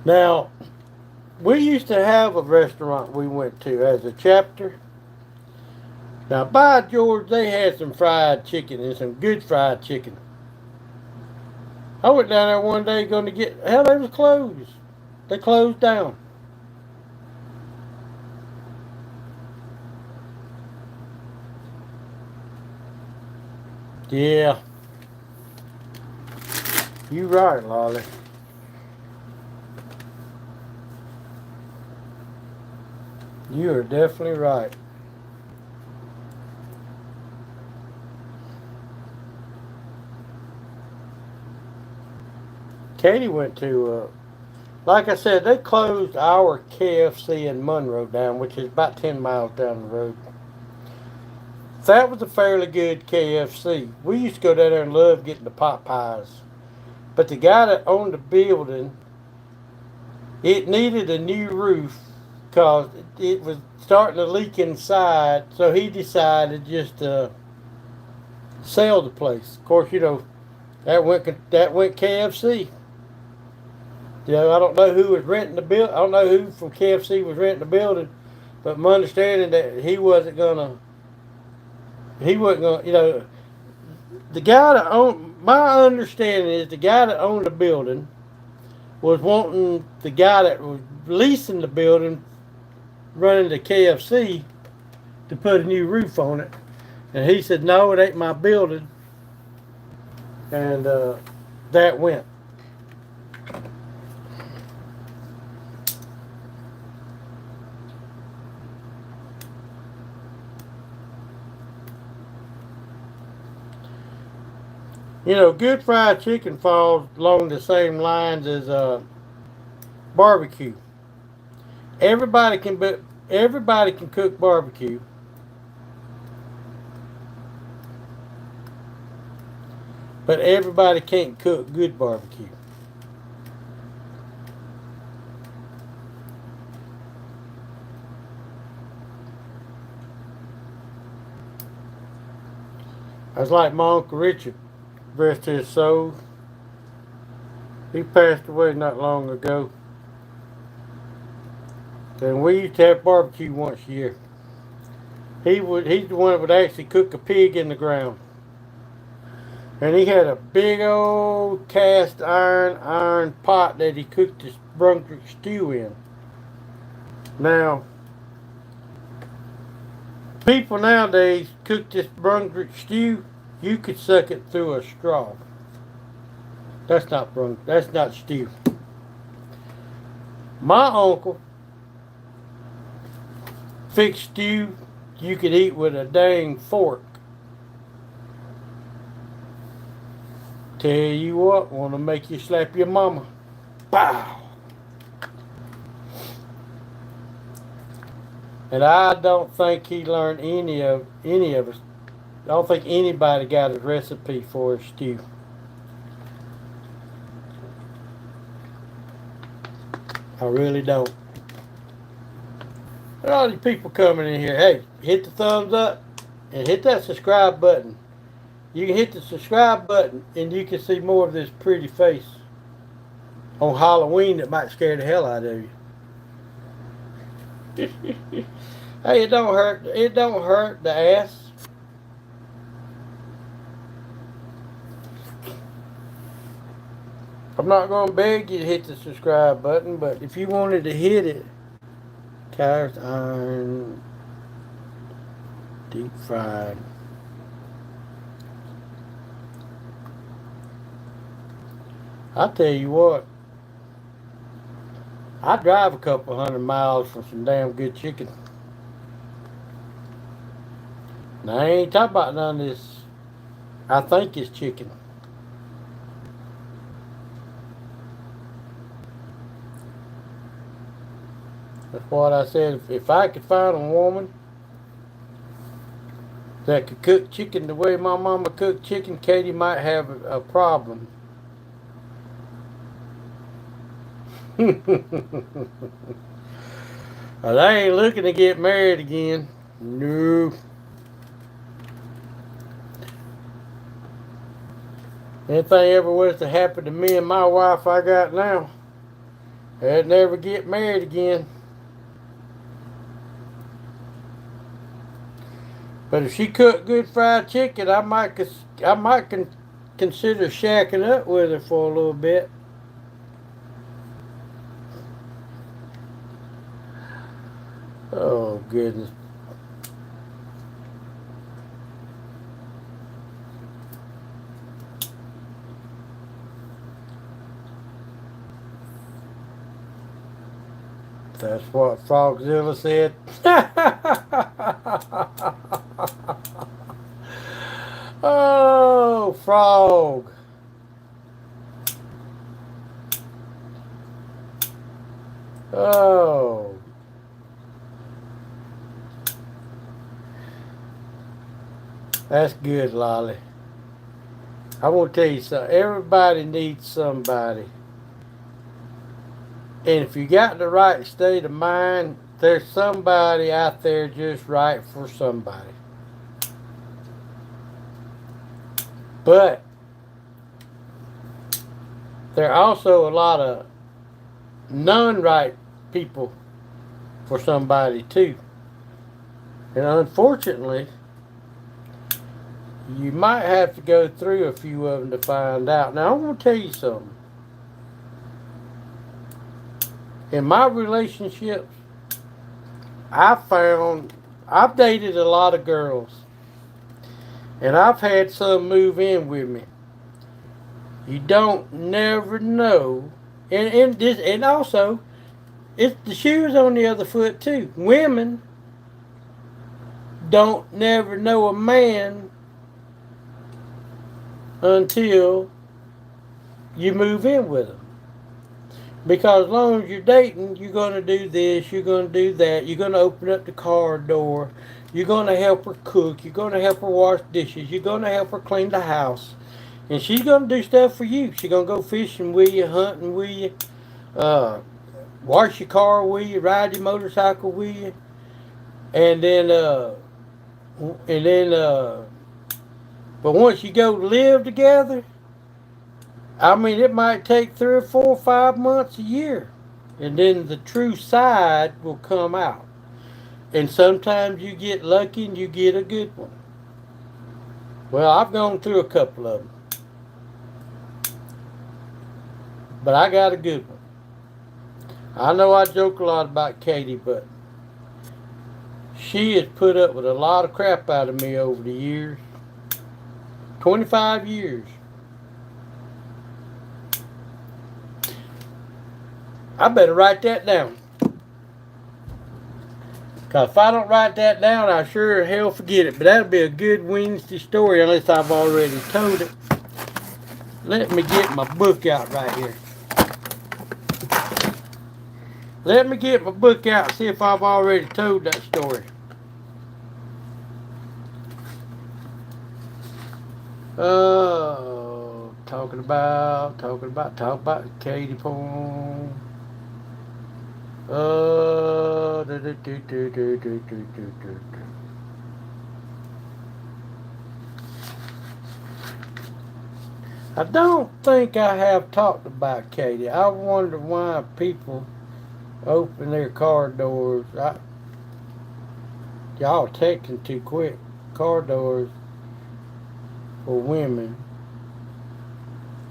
Now, we used to have a restaurant we went to as a chapter. Now, by George, they had some fried chicken and some good fried chicken. I went down there one day going to get, hell, they was closed. They closed down. Yeah. You right, Lolly. You are definitely right. Katie went to, like I said, they closed our KFC in Monroe down, which is about 10 miles down the road. That was a fairly good KFC. We used to go down there and love getting the pot pies. But the guy that owned the building, it needed a new roof because it was starting to leak inside. So he decided just to sell the place. Of course, that went KFC. I don't know who was renting the building. I don't know who from KFC was renting the building, but my understanding that he wasn't gonna. The guy that owned. My understanding is the guy that owned the building was wanting the guy that was leasing the building, running the KFC, to put a new roof on it, and he said, "No, it ain't my building," and that went. Good fried chicken falls along the same lines as barbecue. Everybody can cook barbecue, but everybody can't cook good barbecue. I was like my Uncle Richard. Rest his soul. He passed away not long ago. And we used to have barbecue once a year. He's the one that would actually cook a pig in the ground. And he had a big old cast iron pot that he cooked this Brunswick stew in. Now, people nowadays cook this Brunswick stew. You could suck it through a straw. That's not stew. My uncle fixed stew you could eat with a dang fork. Tell you what, want to make you slap your mama. Pow! And I don't think he learned any of us. I don't think anybody got a recipe for a stew. I really don't. Look at all these people coming in here. Hey, hit the thumbs up and hit that subscribe button. You can hit the subscribe button and you can see more of this pretty face on Halloween that might scare the hell out of you. Hey, it don't hurt. It don't hurt the ass. I'm not going to beg you to hit the subscribe button, but if you wanted to hit it, cast iron, deep fried. I tell you what, I drive a couple 100 miles for some damn good chicken. Now, I ain't talking about none of this. I think it's chicken. That's what I said. If I could find a woman that could cook chicken the way my mama cooked chicken, Katie might have a problem. I ain't looking to get married again. No. Anything ever was to happen to me and my wife I got now, I'd never get married again. But if she cooked good fried chicken, I might consider shacking up with her for a little bit. Oh, goodness. That's what Frogzilla said. Oh, frog. Oh. That's good, Lolly. I want to tell you something. Everybody needs somebody. And if you got the right state of mind, there's somebody out there just right for somebody. But there are also a lot of non-right people for somebody too. And unfortunately, you might have to go through a few of them to find out. Now, I'm going to tell you something. In my relationships, I've dated a lot of girls, and I've had some move in with me. You don't never know, and also, it's the shoes on the other foot too. Women don't never know a man until you move in with them. Because as long as you're dating, you're going to do this, you're going to do that, you're going to open up the car door, you're going to help her cook, you're going to help her wash dishes, you're going to help her clean the house. And she's going to do stuff for you. She's going to go fishing with you, hunting with you, wash your car with you, ride your motorcycle with you. And then, but once you go live together, I mean, it might take 3 or 4 or 5 months a year. And then the true side will come out. And sometimes you get lucky and you get a good one. Well, I've gone through a couple of them. But I got a good one. I know I joke a lot about Katie, but she has put up with a lot of crap out of me over the years. 25 years. I better write that down. Because if I don't write that down, I sure as hell forget it. But that'll be a good Wednesday story unless I've already told it. Let me get my book out right here. Let me get my book out and see if I've already told that story. Oh, talking about Katie Pong. Do, do, do, do, do, do, do, do, do. I don't think I have talked about Katie. I wonder why people open their car doors. Y'all texting too quick. Car doors for women,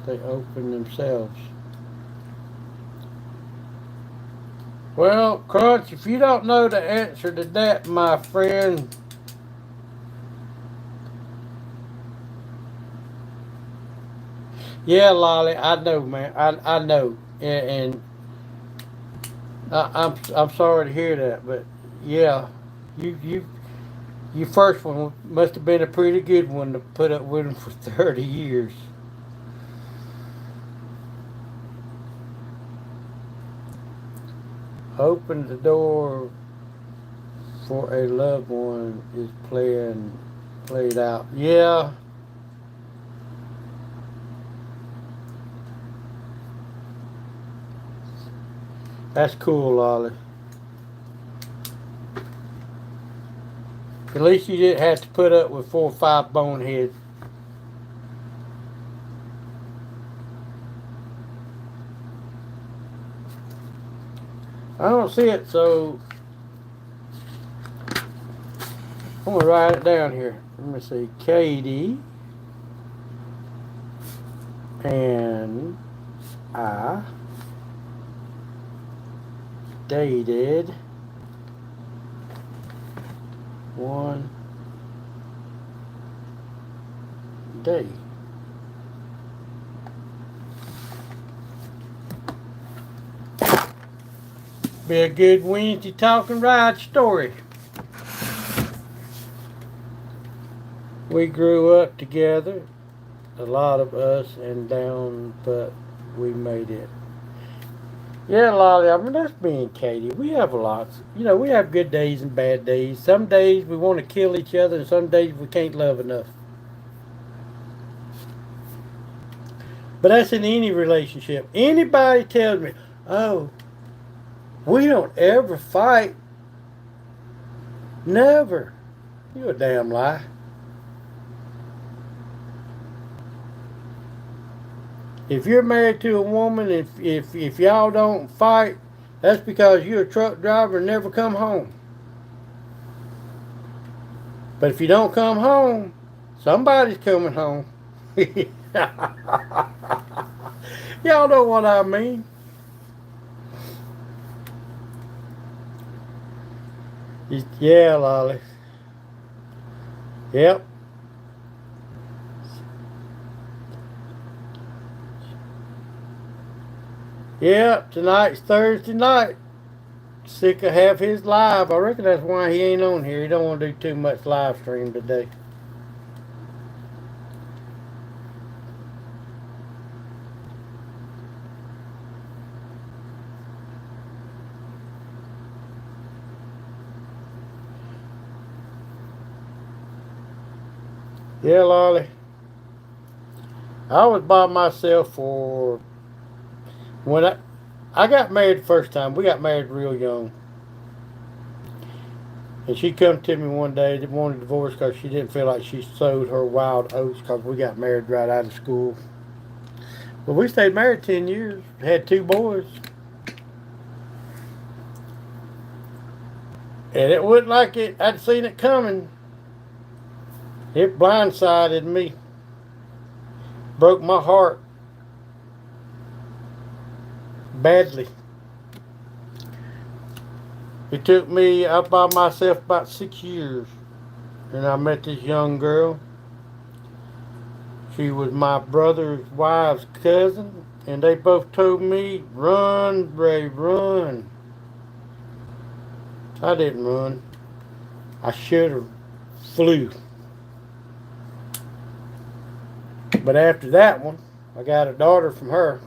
they open themselves. Well, Crunch, if you don't know the answer to that, my friend, yeah, Lolly, I know, man. I know, and I'm sorry to hear that, but yeah, you you your first one must have been a pretty good one to put up with him for 30 years. Open the door for a loved one is played out. Yeah, that's cool, Lolly. At least you didn't have to put up with 4 or 5 boneheads. I don't see it, so I'm gonna write it down here. Let me see. Katie and I dated one day. Be a good Wednesday talking ride story. We grew up together, a lot of us, and down, but we made it. Yeah, Lolly, I mean, that's me and Katie. We have lots. We have good days and bad days. Some days we want to kill each other, and some days we can't love enough. But that's in any relationship. Anybody tells me, oh, we don't ever fight. Never. You're a damn lie. If you're married to a woman, if y'all don't fight, that's because you're a truck driver and never come home. But if you don't come home, somebody's coming home. Y'all know what I mean. Yeah, Lolly. Yep. Yep. Tonight's Thursday night. Sick of half his live. I reckon that's why he ain't on here. He don't want to do too much live stream today. Yeah, Lolly. I was by myself for when I got married the first time. We got married real young. And she come to me one day that wanted a divorce because she didn't feel like she sowed her wild oats because we got married right out of school. But we stayed married 10 years, had 2 boys. And it wasn't like I'd seen it coming. It blindsided me. Broke my heart badly. It took me out by myself about 6 years. And I met this young girl. She was my brother's wife's cousin. And they both told me, run, Ray, run. I didn't run. I should have flew. But after that one, I got a daughter from her.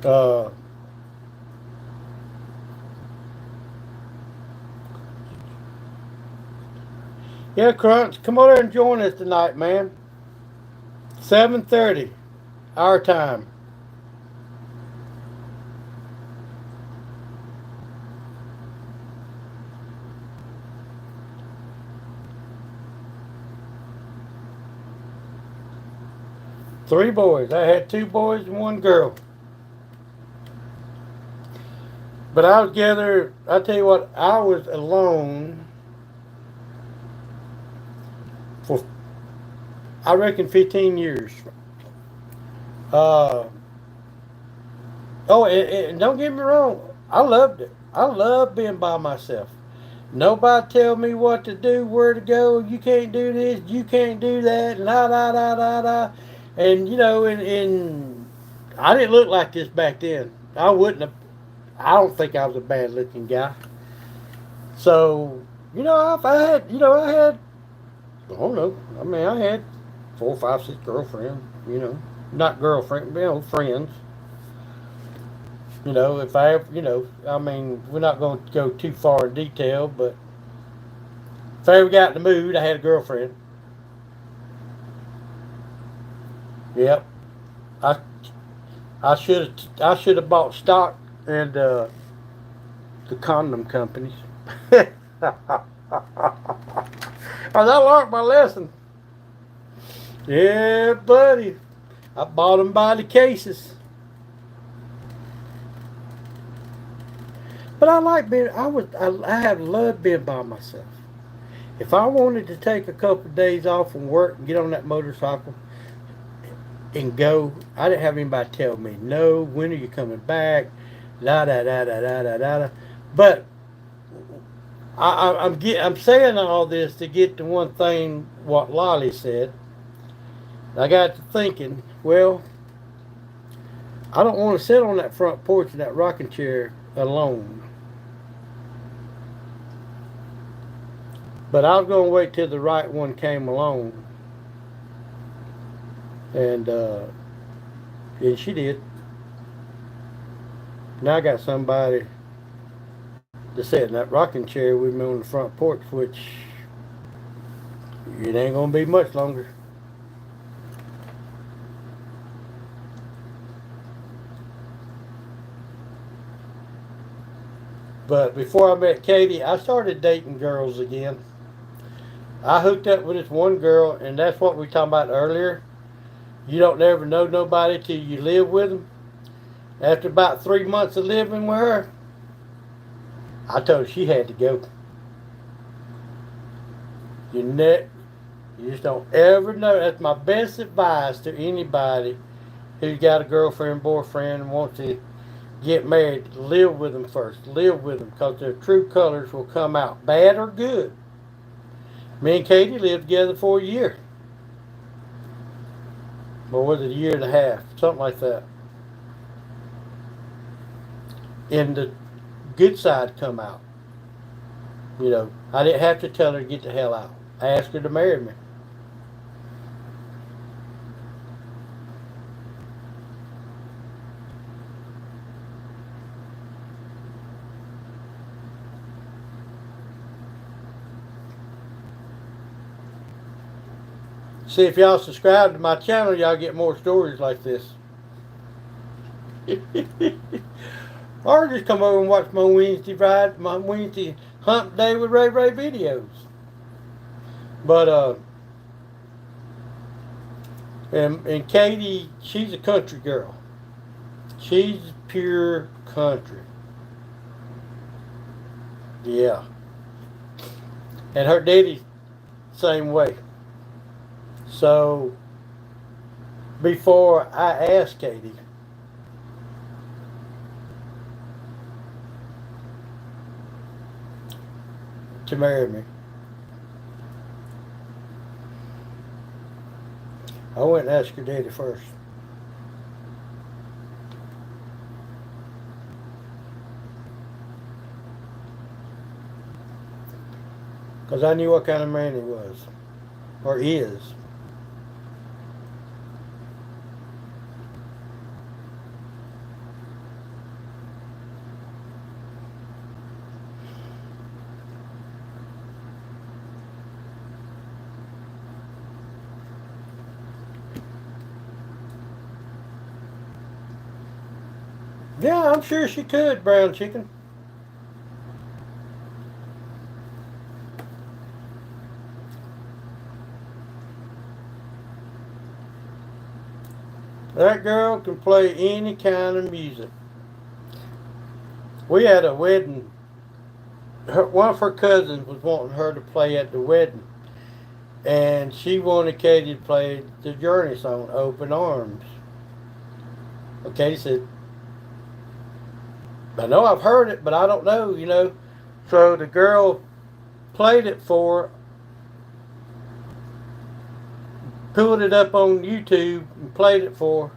Uh, yeah, Crunch, come over and join us tonight, man. 7:30, our time. 3 boys. I had 2 boys and 1 girl. But I was together, I tell you what, I was alone for, I reckon, 15 years. Uh, oh, and don't get me wrong, I loved it. I loved being by myself. Nobody tell me what to do, where to go. You can't do this, you can't do that, la da da da da. And you know, and I didn't look like this back then. I wouldn't have. I don't think I was a bad looking guy. So you know, if I had, I had. I don't know. I mean, I had 4, 5, 6 girlfriends. You know, not girlfriend, friends. You know, if I, I mean, we're not going to go too far in detail, but if I ever got in the mood, I had a girlfriend. Yep. I I should have bought stock in the condom companies. I learned my lesson. Yeah, buddy. I bought them by the cases. But I like being. I have loved being by myself. If I wanted to take a couple of days off from work and get on that motorcycle and go, I didn't have anybody tell me no. When are you coming back? La da da da da da da. But I'm saying all this to get to one thing. What Lolly said. I got to thinking. Well, I don't want to sit on that front porch in that rocking chair alone. But I was going to wait till the right one came along, and she did. Now I got somebody to sit in that rocking chair with me on the front porch, which it ain't going to be much longer. But before I met Katie, I started dating girls again. I hooked up with this one girl, and that's what we talked about earlier. You don't never know nobody till you live with them. After about 3 months of living with her, I told her she had to go. You ne- you just don't ever know. That's my best advice to anybody who's got a girlfriend, boyfriend, and wants to get married. Live with them first. Live with them, because their true colors will come out, bad or good. Me and Katie lived together for a year. Or was it a year and a half? Something like that. And the good side come out. You know, I didn't have to tell her to get the hell out. I asked her to marry me. See, if y'all subscribe to my channel, y'all get more stories like this. Or just come over and watch my Wednesday hump day with Ray Ray videos. But and Katie, she's a country girl. She's pure country. Yeah. And her daddy, same way. So before I asked Katie to marry me, I went and asked her daddy first. Because I knew what kind of man he was, or is. Yeah, I'm sure she could, brown chicken. That girl can play any kind of music. We had a wedding. One of her cousins was wanting her to play at the wedding, and she wanted Katie to play the Journey song, "Open Arms." Well, Katie said, "I know I've heard it, but I don't know." So the girl played it for her, pulled it up on YouTube and played it for her.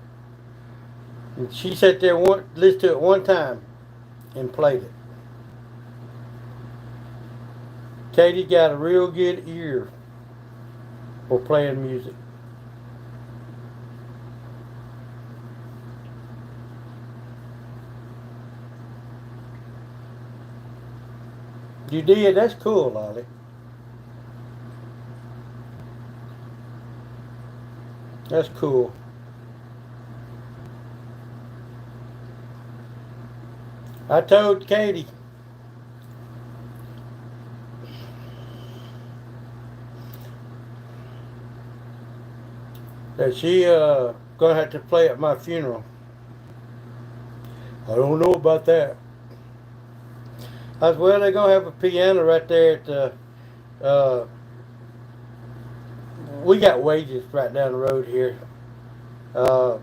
And she sat there and listened to it one time and played it. Katie got a real good ear for playing music. You did? That's cool, Lolly. That's cool. I told Katie that she gonna have to play at my funeral. I don't know about that. I said, well, they're gonna have a piano right there at the. Uh, we got Wages right down the road here. Uh,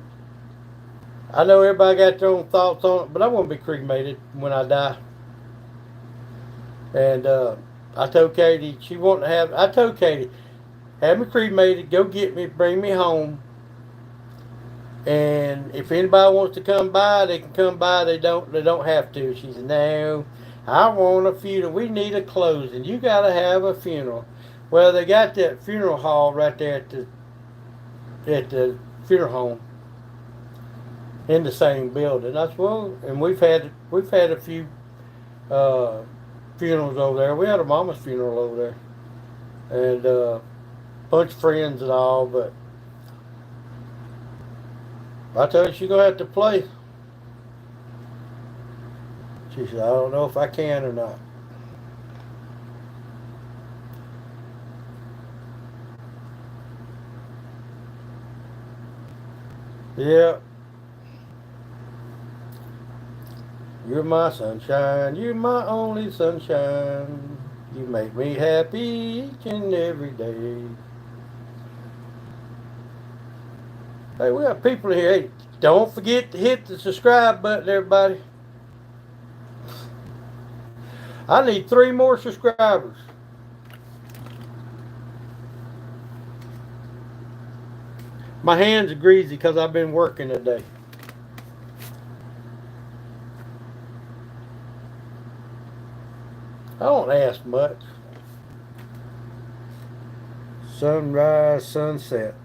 I know everybody got their own thoughts on it, but I want to be cremated when I die. And I told Katie she wanted to have. I told Katie, have me cremated, go get me, bring me home. And if anybody wants to come by, they can come by. They don't have to. She said, no, I want a funeral. We need a closing. You got to have a funeral. Well, they got that funeral hall right there at the funeral home in the same building. I said, well, and we've had a few uh, funerals over there. We had a mama's funeral over there, and a bunch of friends and all. But I told her she's gonna have to play. She said, I don't know if I can or not. Yeah, you're my sunshine. You're my only sunshine. You make me happy each and every day. Hey, we got people here. Hey, don't forget to hit the subscribe button, everybody. I need 3 more subscribers. My hands are greasy because I've been working today. I don't ask much. Sunrise, sunset.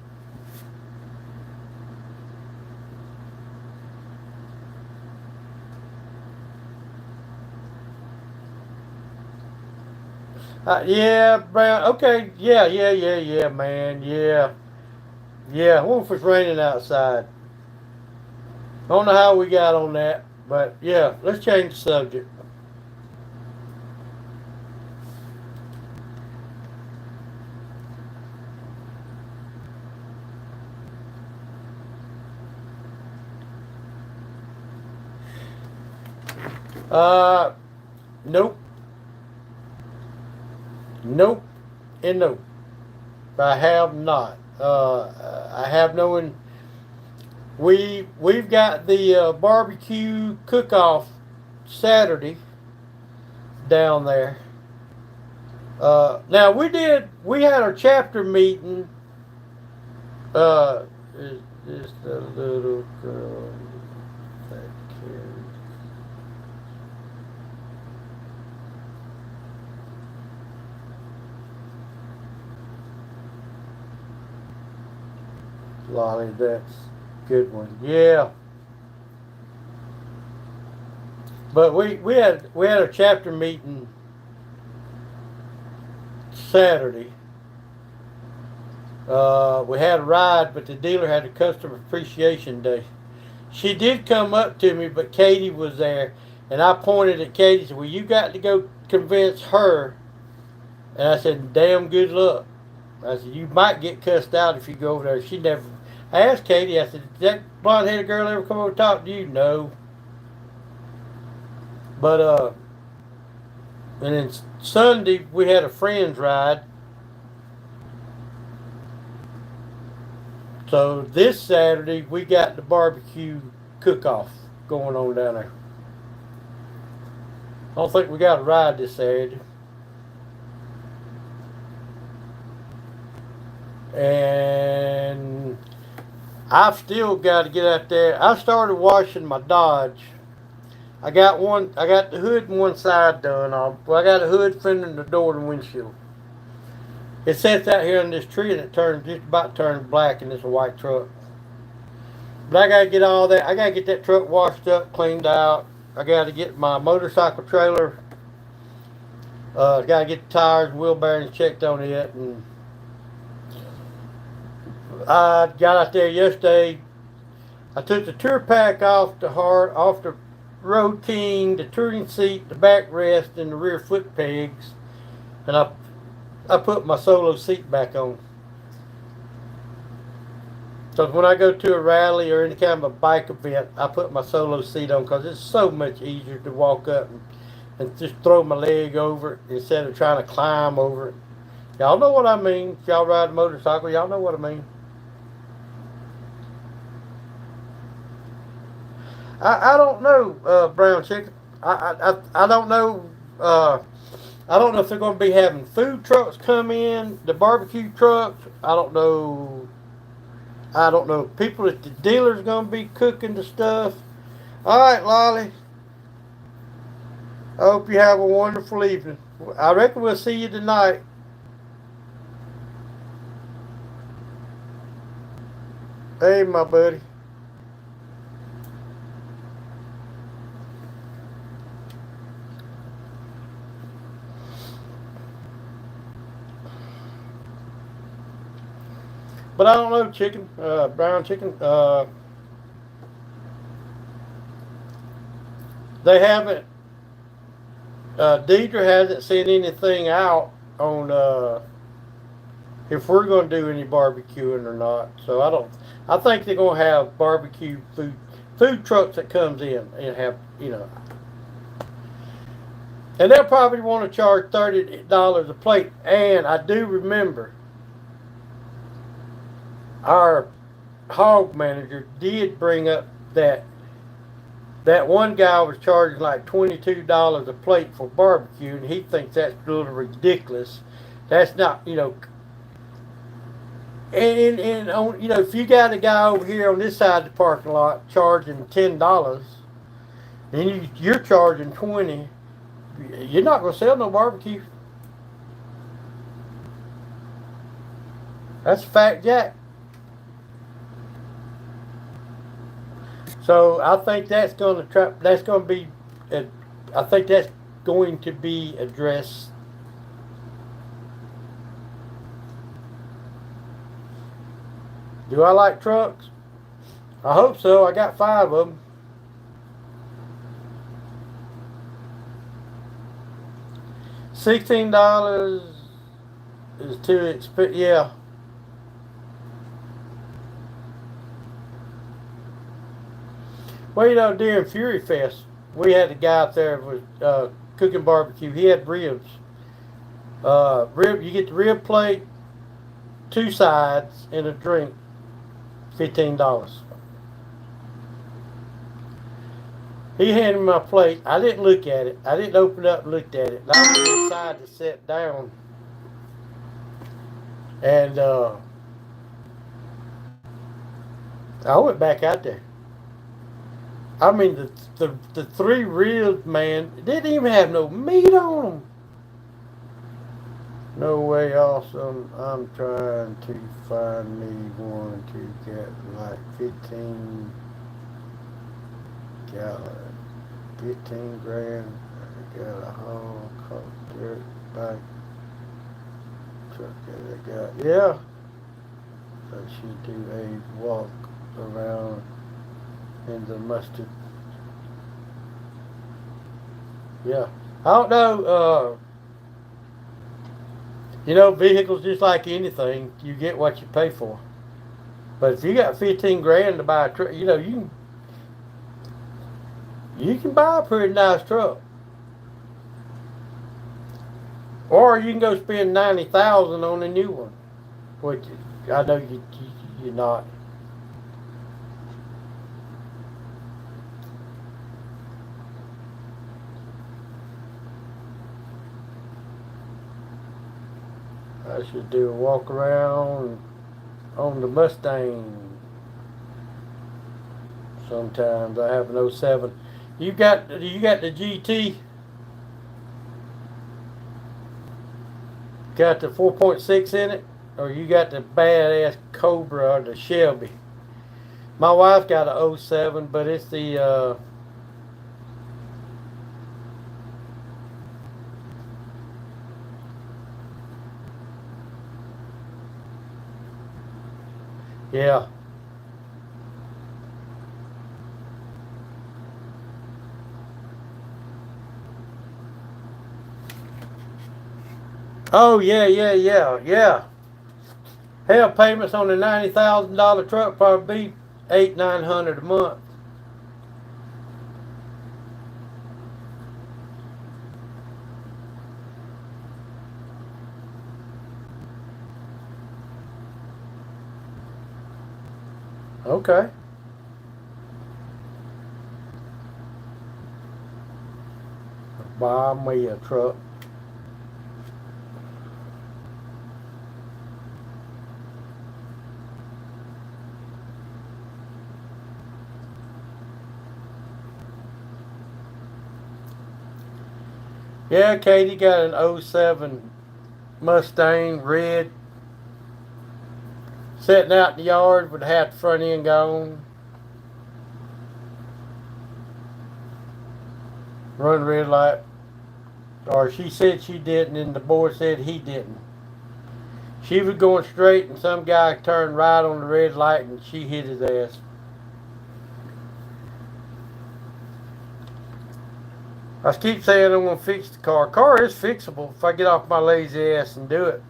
Yeah, Brown. Okay. Yeah, man. Yeah. Yeah. What if it's raining outside? I don't know how we got on that, but yeah, let's change the subject. Uh, nope. Nope. And nope. I have not. I have no. We've got the barbecue cook-off Saturday down there. Now we had our chapter meeting. Is this the little girl that cares? Lolly, that's a good one. Yeah. But we had a chapter meeting Saturday. We had a ride, but the dealer had a customer appreciation day. She did come up to me, but Katie was there, and I pointed at Katie and said, well, you got to go convince her. And I said, damn good luck. I said, you might get cussed out if you go over there. I asked Katie, I said, did that blonde-headed girl ever come over and talk to you? No. But, and then Sunday, we had a friend's ride. So this Saturday, we got the barbecue cook-off going on down there. I don't think we got a ride this Saturday. And I've still got to get out there. I started washing my Dodge. I got the hood and one side done. I got a hood, fender, and the door and windshield. It sits out here on this tree and it just about turns black, and it's a white truck. But I gotta get all that. I gotta get that truck washed up, cleaned out. I gotta get my motorcycle trailer. Gotta get the tires, wheel bearings checked on it, and I got out there yesterday. I took the tour pack off the Road King, the touring seat, the backrest, and the rear foot pegs, and I put my solo seat back on. So when I go to a rally or any kind of a bike event, I put my solo seat on because it's so much easier to walk up and just throw my leg over it instead of trying to climb over it. Y'all know what I mean. If y'all ride a motorcycle, y'all know what I mean. I don't know, Brown Chicken. I don't know. I don't know if they're going to be having food trucks come in, the barbecue trucks. I don't know. People at the dealer's going to be cooking the stuff. All right, Lolly. I hope you have a wonderful evening. I reckon we'll see you tonight. Hey, my buddy. But I don't know, chicken, brown chicken. They haven't. Deidre hasn't sent anything out on if we're going to do any barbecuing or not. So I don't. I think they're going to have barbecue food trucks that comes in and have and they'll probably want to charge $30 a plate. And I do remember our hog manager did bring up that one guy was charging like $22 a plate for barbecue, and he thinks that's a little ridiculous. That's not, and on, if you got a guy over here on this side of the parking lot charging $10, and you're charging $20, you're not going to sell no barbecue. That's a fact, Jack. So I think that's going to be. I think that's going to be addressed. Do I like trucks? I hope so. I got 5 of them. $16 is too expensive. Yeah. Well, during Fury Fest, we had a guy out there that was cooking barbecue. He had ribs. You get the rib plate, 2 sides, and a drink. $15. He handed me my plate. I didn't look at it. I didn't open it up and look at it. I went inside to sit down. And I went back out there. I mean, the 3 ribs, man, didn't even have no meat on them. No way, awesome. I'm trying to find me one to get like 15 gallon, 15 grand. I got a whole dirt bike truck that I got. Yeah. I should do a walk around in the mustard. Yeah. I don't know, vehicles just like anything, you get what you pay for. But if you got 15 grand to buy a truck, you know you can buy a pretty nice truck, or you can go spend 90,000 on a new one, which I know you're not. I should do a walk around on the Mustang. Sometimes I have an '07. You got the GT, got the 4.6 in it, or you got the badass Cobra or the Shelby. My wife got a '07, but it's the yeah. Oh yeah, yeah, yeah, yeah. Hell, payments on a $90,000 truck probably be 800-900 a month. Okay. Buy me a truck. Yeah, Katie got an '07 Mustang, red, sitting out in the yard with half the front end gone. Run red light. Or she said she didn't, and the boy said he didn't. She was going straight, and some guy turned right on the red light, and she hit his ass. I keep saying I'm going to fix the car. Car is fixable if I get off my lazy ass and do it.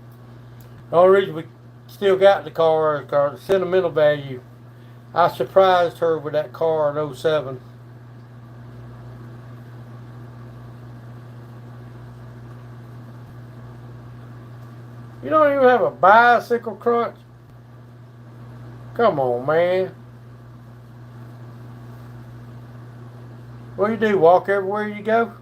The only reason we still got the car is because the sentimental value. I surprised her with that car in '07. You don't even have a bicycle crunch? Come on, man. What do you do? Walk everywhere you go?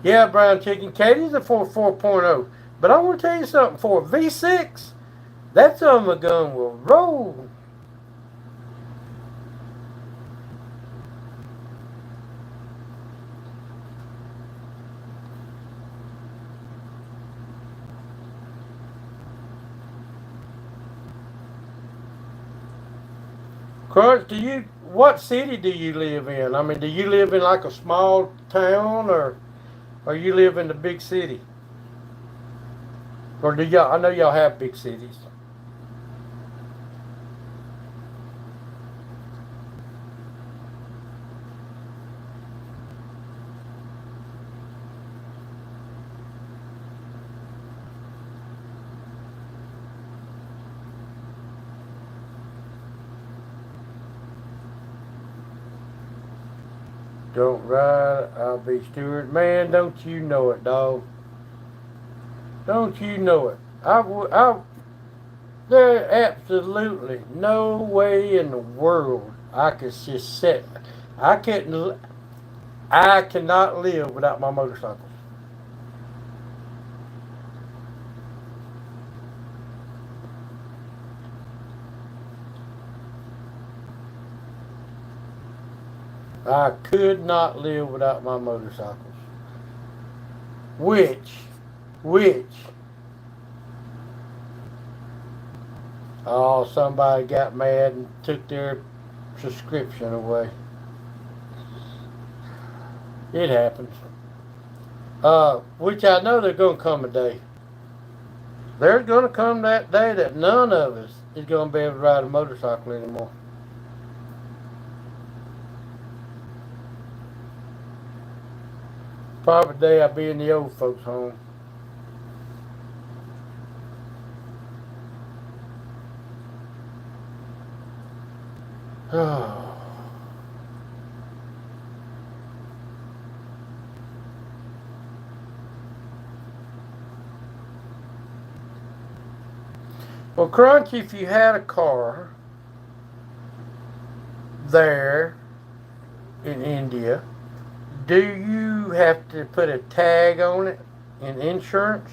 Yeah, brown chicken. Katie's a 4.0. But I want to tell you something. For a V6, that son of a gun will roll. Crunch, what city do you live in? I mean, do you live in like a small town, or you live in the big city? Or do y'all, I know y'all have big cities. Don't ride, I'll be steward. Man, don't you know it, dog? Don't you know it? There absolutely no way in the world I could just sit. I couldn't. I cannot live without my motorcycles. I could not live without my motorcycles. Which, which, oh, somebody got mad and took their subscription away. It happens. Which I know there's gonna come a day. There's gonna come that day that none of us is gonna be able to ride a motorcycle anymore. Probably the day I'll be in the old folks' home. Oh. Well, Crunch, if you had a car there in India, do you have to put a tag on it in insurance?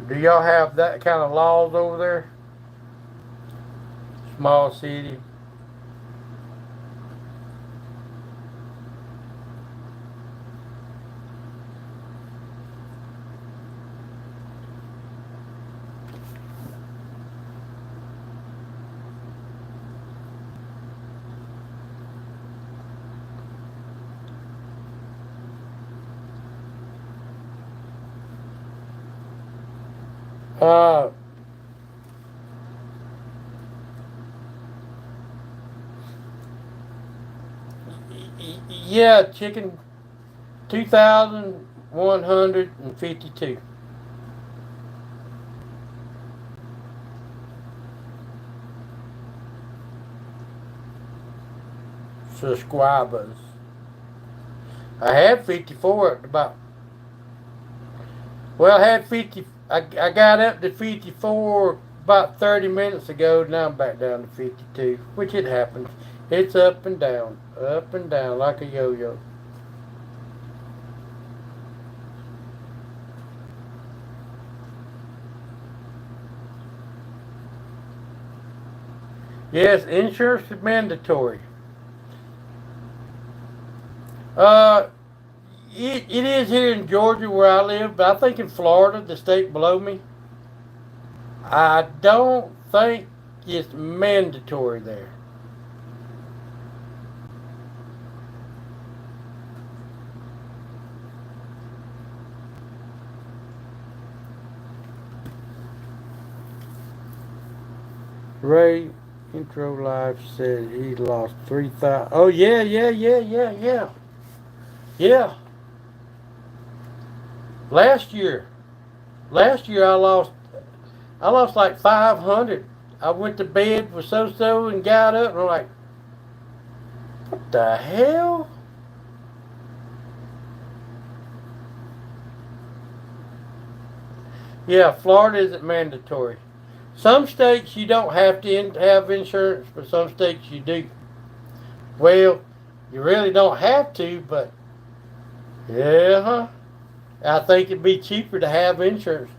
Do y'all have that kind of laws over there? Small city. Uh, yeah, chicken 2,152 subscribers. I had 54 at about, well, I had 50, I got up to 54 about 30 minutes ago. Now I'm back down to 52, which it happens. It's up and down like a yo-yo. Yes, insurance is mandatory. Uh, it is here in Georgia where I live, but I think in Florida, the state below me, I don't think it's mandatory there. Ray Intro Life said he lost 3,000. Oh yeah. Yeah. Last year, last year I lost like 500. I went to bed with so and got up and I'm like, what the hell? Yeah, Florida isn't mandatory. Some states you don't have to have insurance, but some states you do. Well, you really don't have to, but yeah, huh? I think it'd be cheaper to have insurance.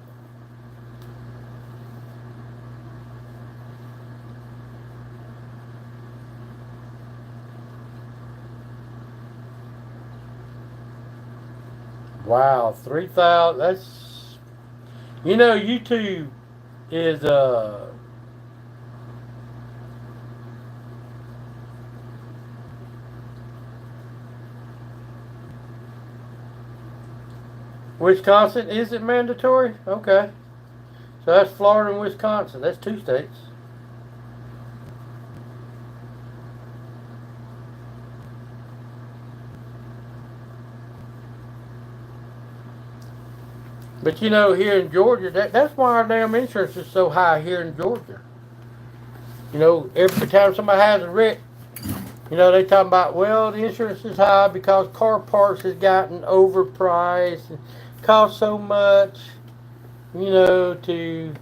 Wow, 3,000. That's, YouTube is Wisconsin. Is it mandatory? Okay, so that's Florida and Wisconsin. That's two states. But here in Georgia, that's why our damn insurance is so high here in Georgia. Every time somebody has a wreck, they talking about, well, the insurance is high because car parts has gotten overpriced and cost so much, to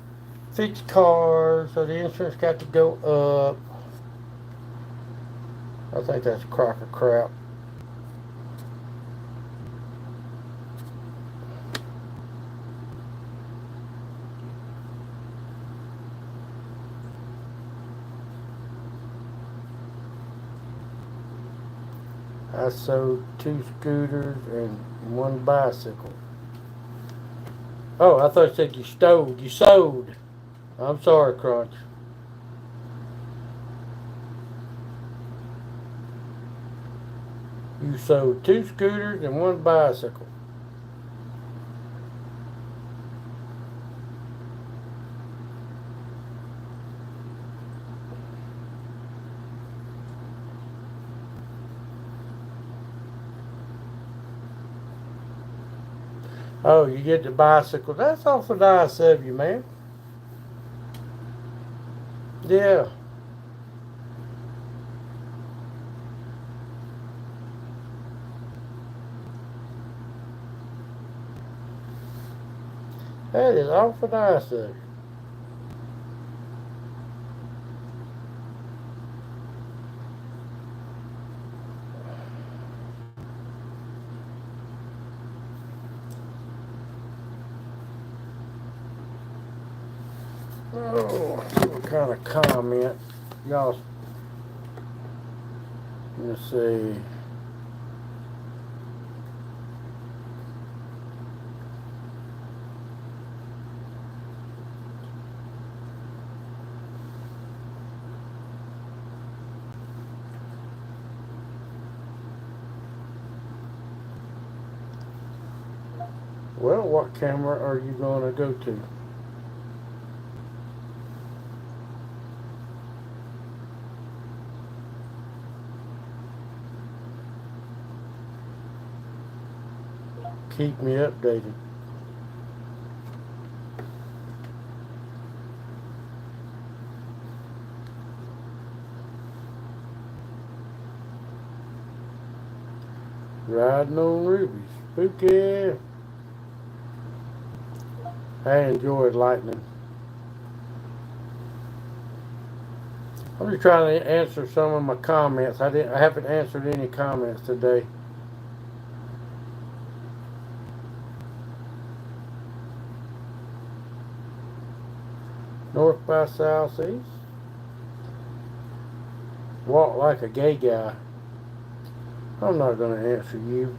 fix cars, so the insurance got to go up. I think that's a crock of crap. I sold two scooters and one bicycle. Oh, I thought you said you stole. You sold. I'm sorry, Crunch. You sold two scooters and one bicycle. Oh, you get the bicycle. That's awful nice of you, man. Yeah. That is awful nice of you. Oh, what kind of comment? Y'all, let's see. Well, what camera are you going to go to? Keep me updated. Riding on rubies. Spooky. I enjoyed lightning. I'm just trying to answer some of my comments. I haven't answered any comments today. North by southeast. Walk like a gay guy. I'm not going to answer you.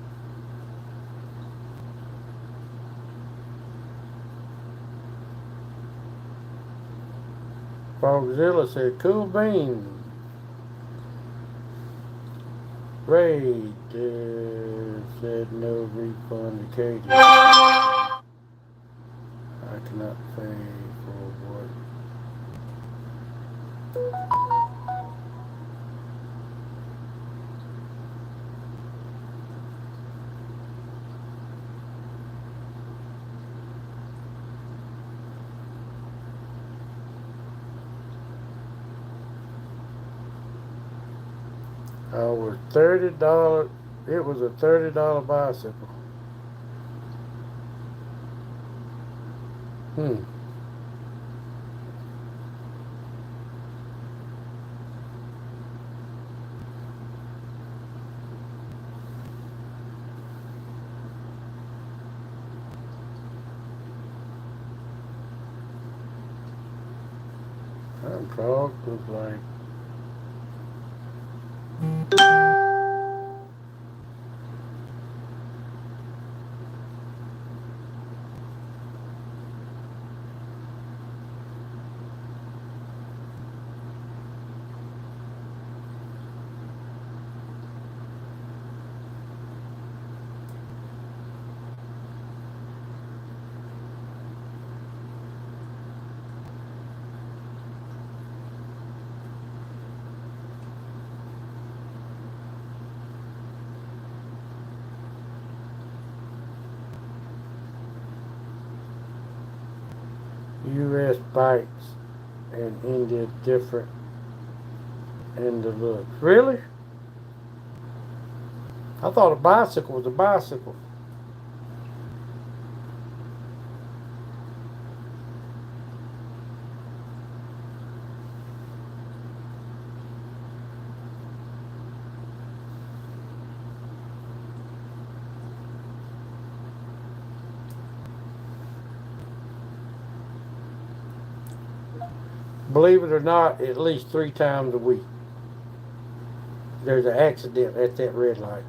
Frogzilla said, cool beans. Ray said no refund to Katie. I cannot pay for what. Over $30. It was a $30 bicycle. Hmm. That frog was like. U.S. bikes and India different in the looks. Really? I thought a bicycle was a bicycle. Believe it or not, at least 3 times a week, there's an accident at that red light.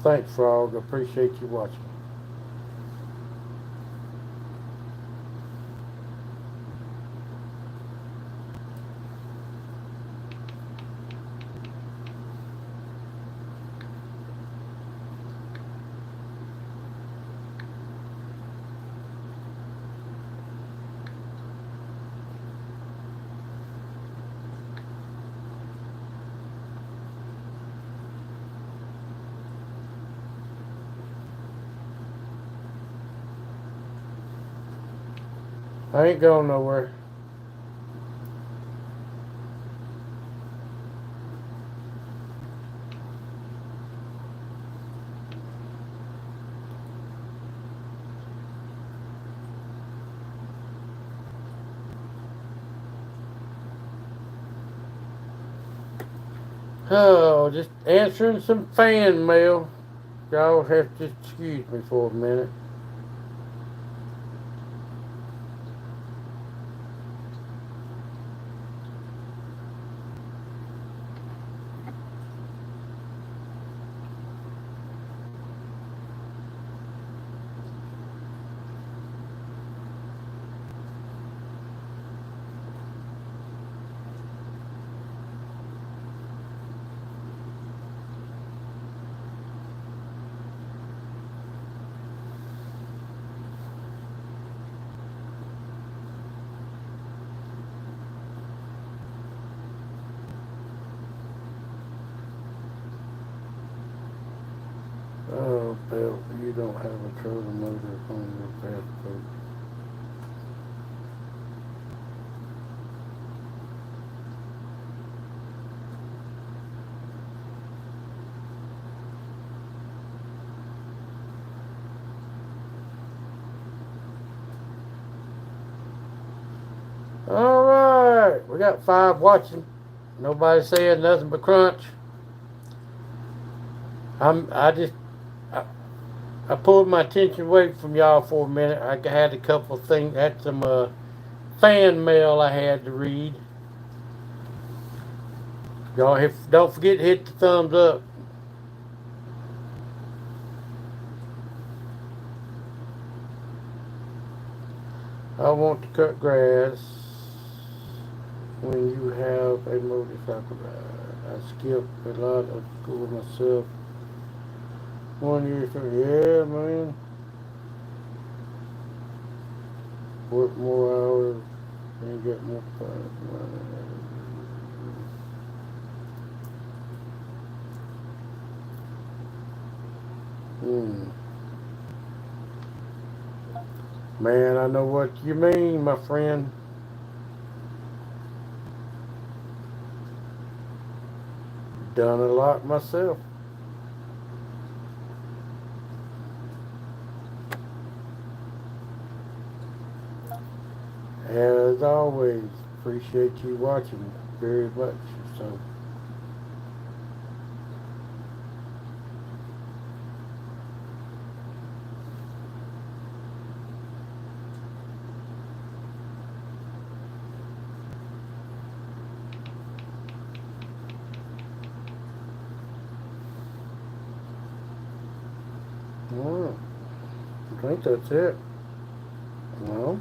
Thanks, Frog. I appreciate you watching. I ain't going nowhere. Oh, just answering some fan mail. Y'all have to excuse me for a minute. Oh, Bill, you don't have a trolling motor on your passport. All right, we got 5 watching. Nobody saying nothing but crunch. I just I pulled my attention away from y'all for a minute. I had a couple of things, had some fan mail I had to read. Y'all, don't forget to hit the thumbs up. I want to cut grass when you have a motorcycle ride. I skipped a lot of school myself. 1 year, yeah, man. Work more hours and get more fun. Hmm. Man, I know what you mean, my friend. Done a lot myself. As always, appreciate you watching very much. So, well, I think that's it. Well,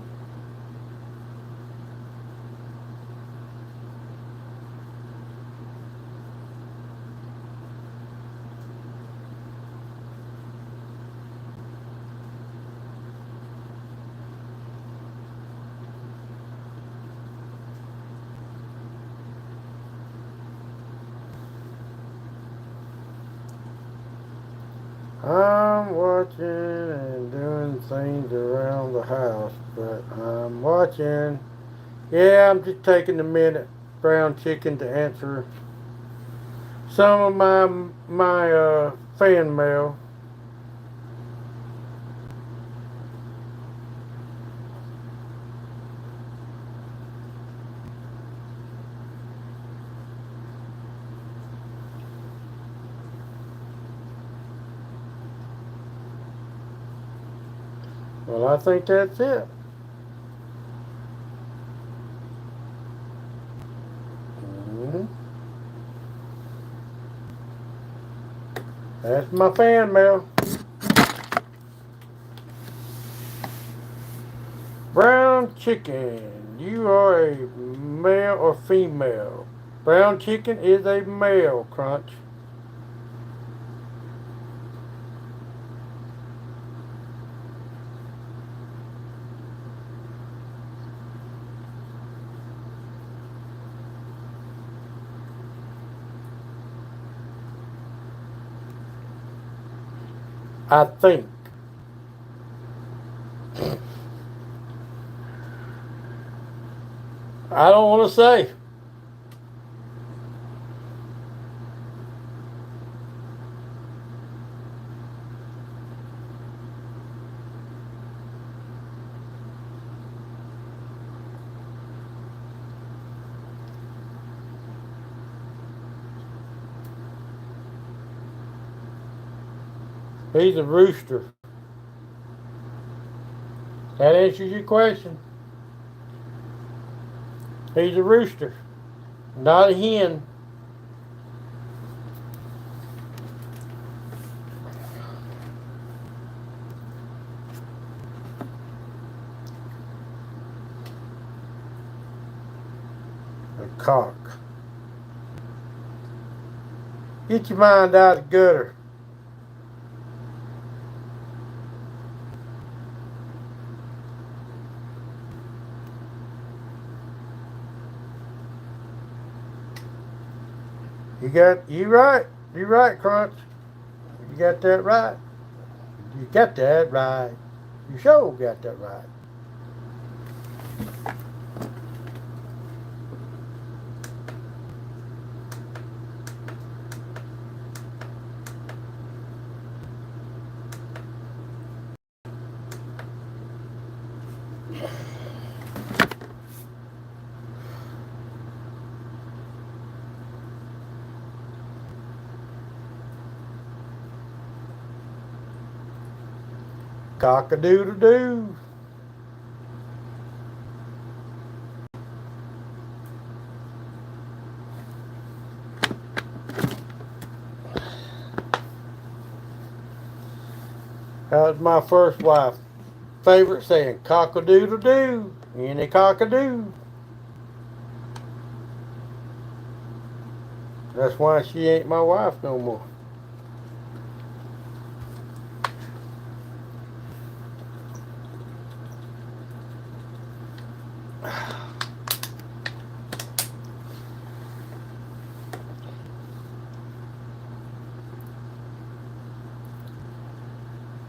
I'm watching and doing things around the house, but I'm watching. Yeah, I'm just taking a minute, brown chicken, to answer some of my fan mail. Well, I think that's it. Hmm. That's my fan mail. Brown chicken, you are a male or female? Brown chicken is a male, Crunch. I think. I don't want to say. He's a rooster. That answers your question. He's a rooster, not a hen. A cock. Get your mind out of the gutter. You right. You right, Crunch. You got that right. You got that right. You sure got that right. Cock-a-doodle-doo. That was my first wife. Favorite saying, cock-a-doodle-doo. Any cock-a-doo. That's why she ain't my wife no more.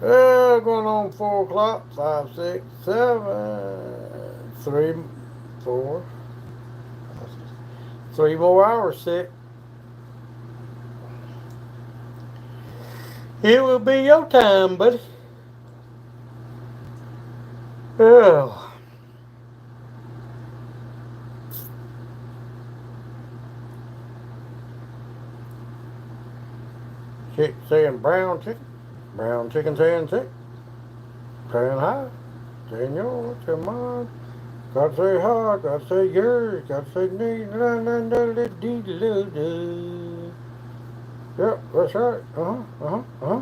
Well, going on 4 o'clock, 5, 6, 7, 3, 4, 3 more hours, 6. It will be your time, buddy. Oh. Chick saying brown chicken. Brown chicken saying chick. Saying hi. Saying yours. Saying mine. Gotta say hi. Gotta say yours. Gotta say me. Yep, that's right. Uh-huh.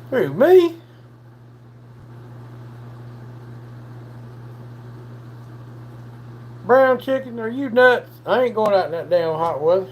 Who, me? Brown chicken? Are you nuts? I ain't going out in that damn hot weather.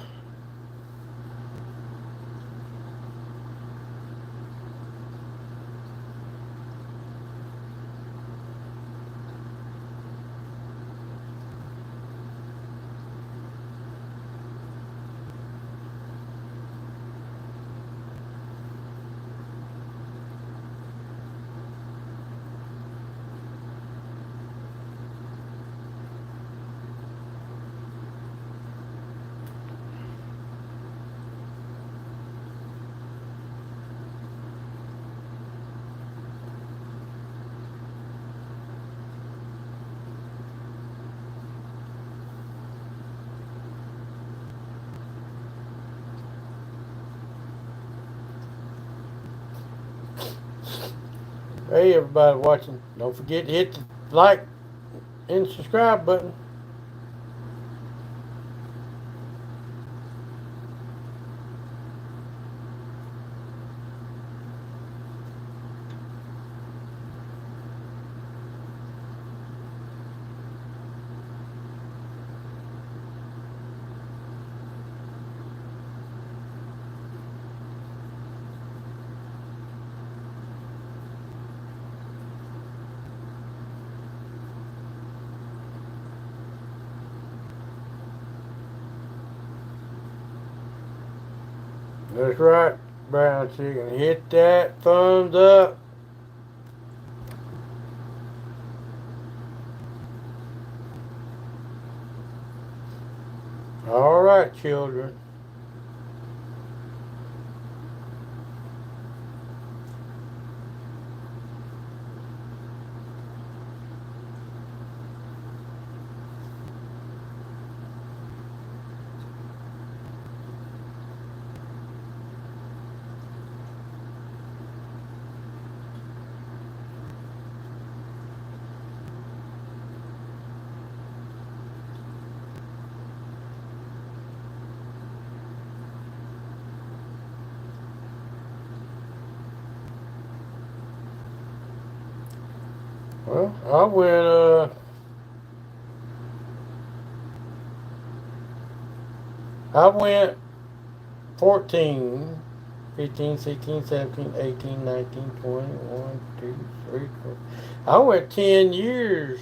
Hey, everybody watching. Don't forget to hit the like and subscribe button. That's right, brown chicken. Hit that thumbs up. All right, children. Well, I went 14, 15, 16, 17, 18, 19, 20, 1, 2, 3, 4. I went 10 years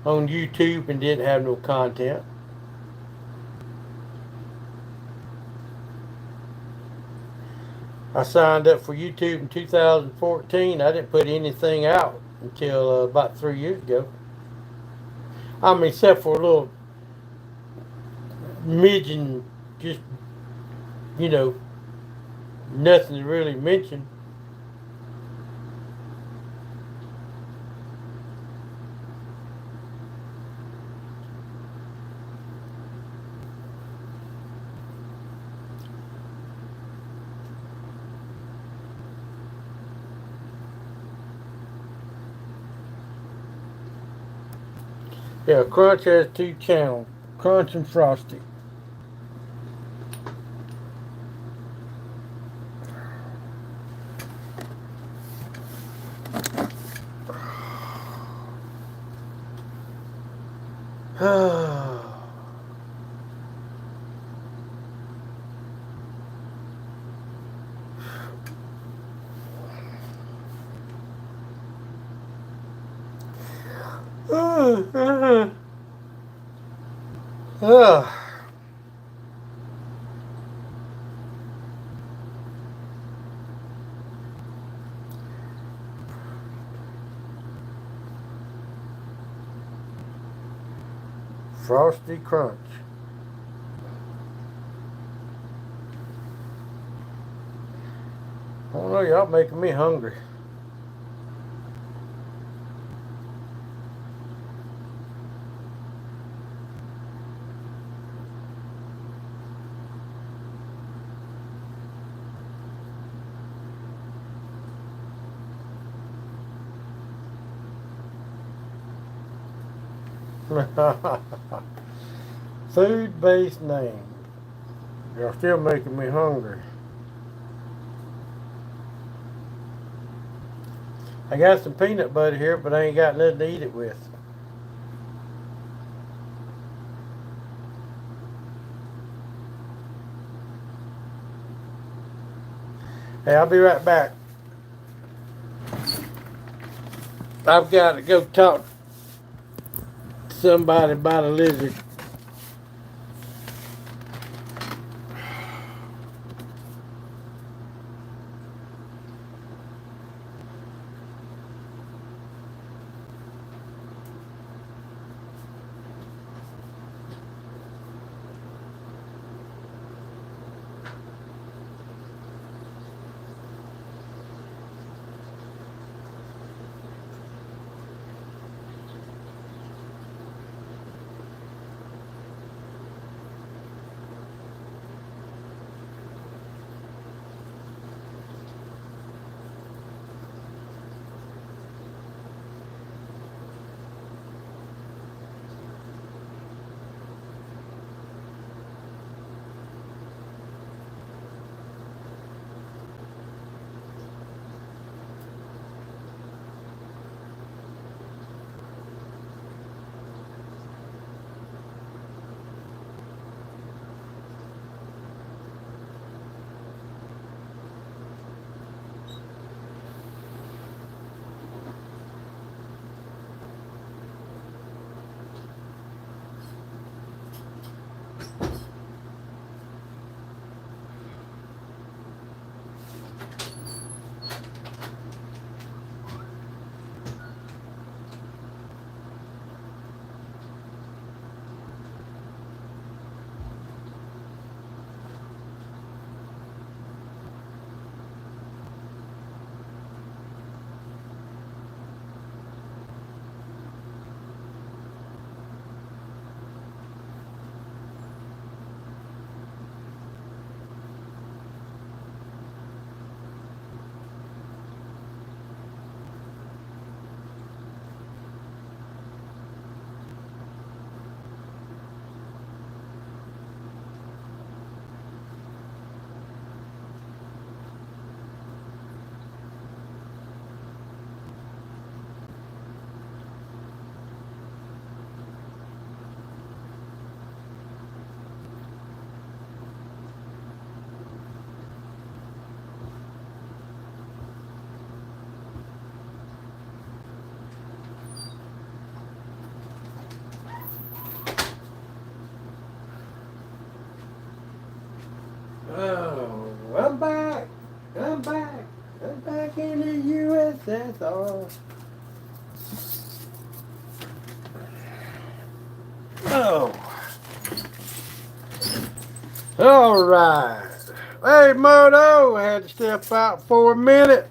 on YouTube and didn't have no content. I signed up for YouTube in 2014. I didn't put anything out until about 3 years ago. I mean, except for a little midget, just, you know, nothing to really mention. Yeah, Crunch has two channels, Crunch and Frosty. Frosty Crunch. I don't know, y'all making me hungry. Food-based name. Y'all still making me hungry. I got some peanut butter here, but I ain't got nothing to eat it with. Hey, I'll be right back. I've got to go talk to somebody about a lizard. Oh, I'm back. I'm back. I'm back in the USSR. Oh. All right. Hey, Moto. I had to step out for a minute.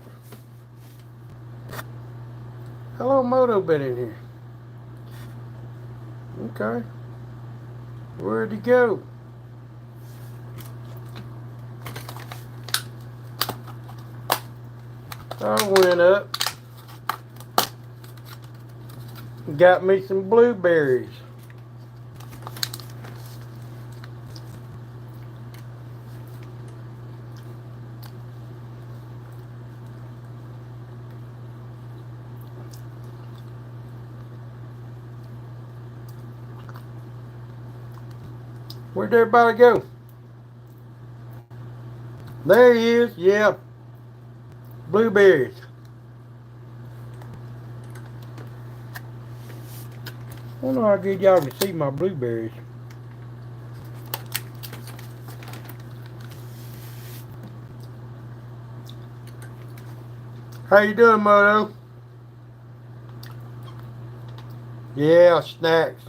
How long Moto been in here? Okay. Where'd he go? I went up. Got me some blueberries. Where'd everybody go? There he is. Yeah. Blueberries. I don't know how good y'all can see my blueberries. How you doing, Moto? Yeah, snacks.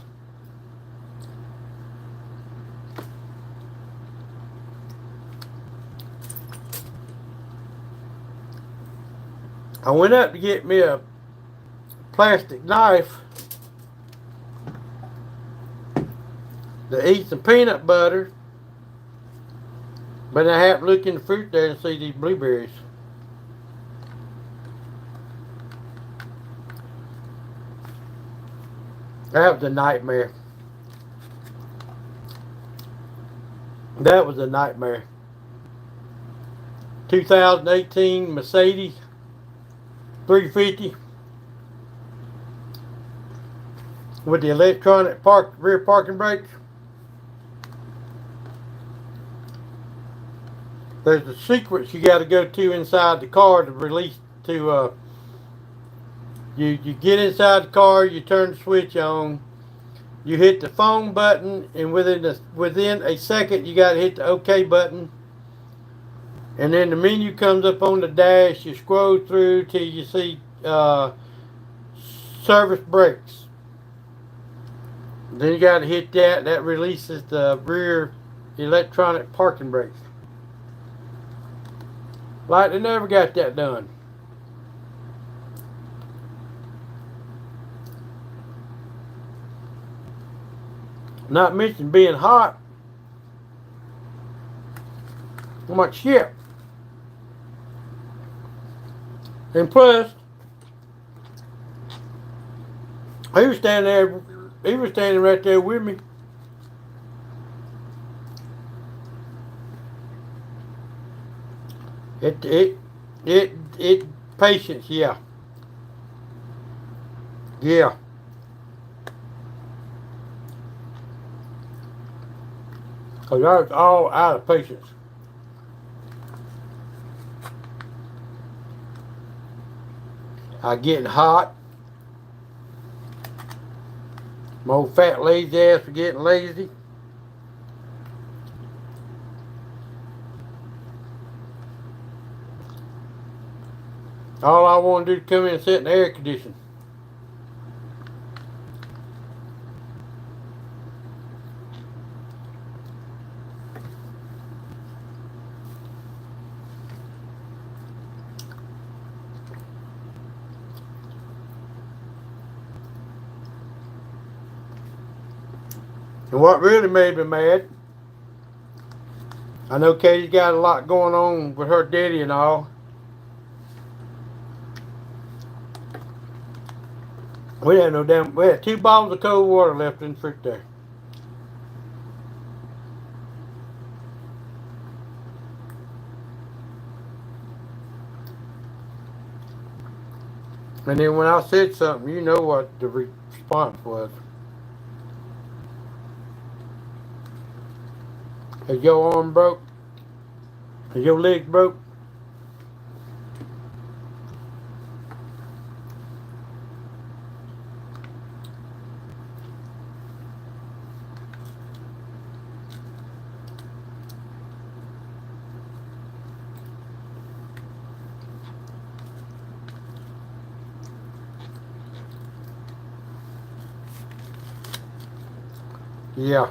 I went up to get me a plastic knife to eat some peanut butter, but I happened to look in the fruit there and see these blueberries. That was a nightmare. That was a nightmare. 2018 Mercedes 350 with the electronic rear parking brakes. There's a sequence you got to go to inside the car to release to. You get inside the car, you turn the switch on, you hit the phone button, and within a second you got to hit the OK button, and then the menu comes up on the dash. You scroll through till you see service brakes. Then you got to hit that. That releases the rear electronic parking brakes. Like they never got that done. Not mention being hot. I'm like, shit. And plus, he was standing there. He was standing right there with me. It patience, yeah. Yeah. Because I was all out of patience. I getting hot. My old fat lazy ass for getting lazy. All I want to do is come in and sit in the air conditioning. And what really made me mad, I know Katie's got a lot going on with her daddy and all. We had 2 bottles of cold water left in the fridge there. And then when I said something, you know what the response was. Is your arm broke? Is your leg broke? Yeah.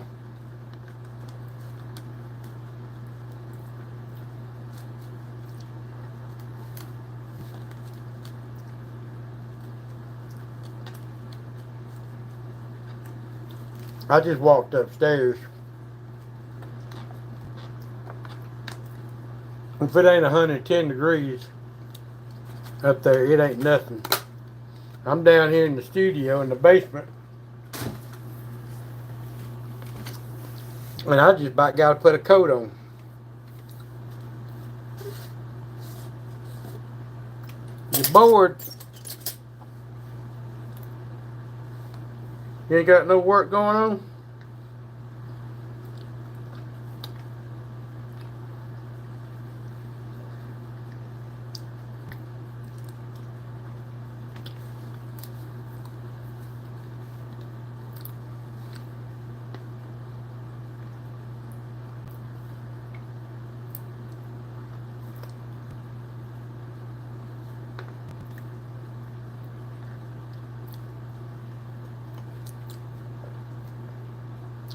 I just walked upstairs. If it ain't 110 degrees up there, it ain't nothing. I'm down here in the studio in the basement, and I just about got to put a coat on. You're bored. You ain't got no work going on.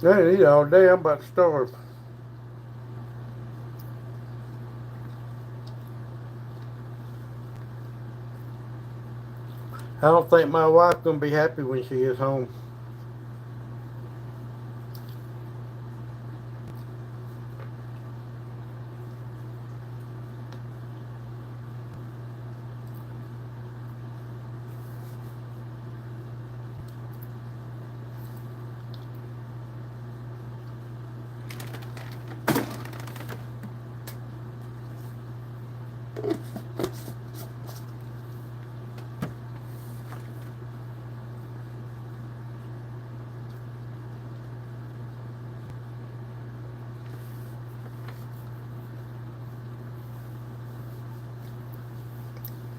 I ain't eat all day. I'm about to starve. I don't think my wife's gonna be happy when she gets home.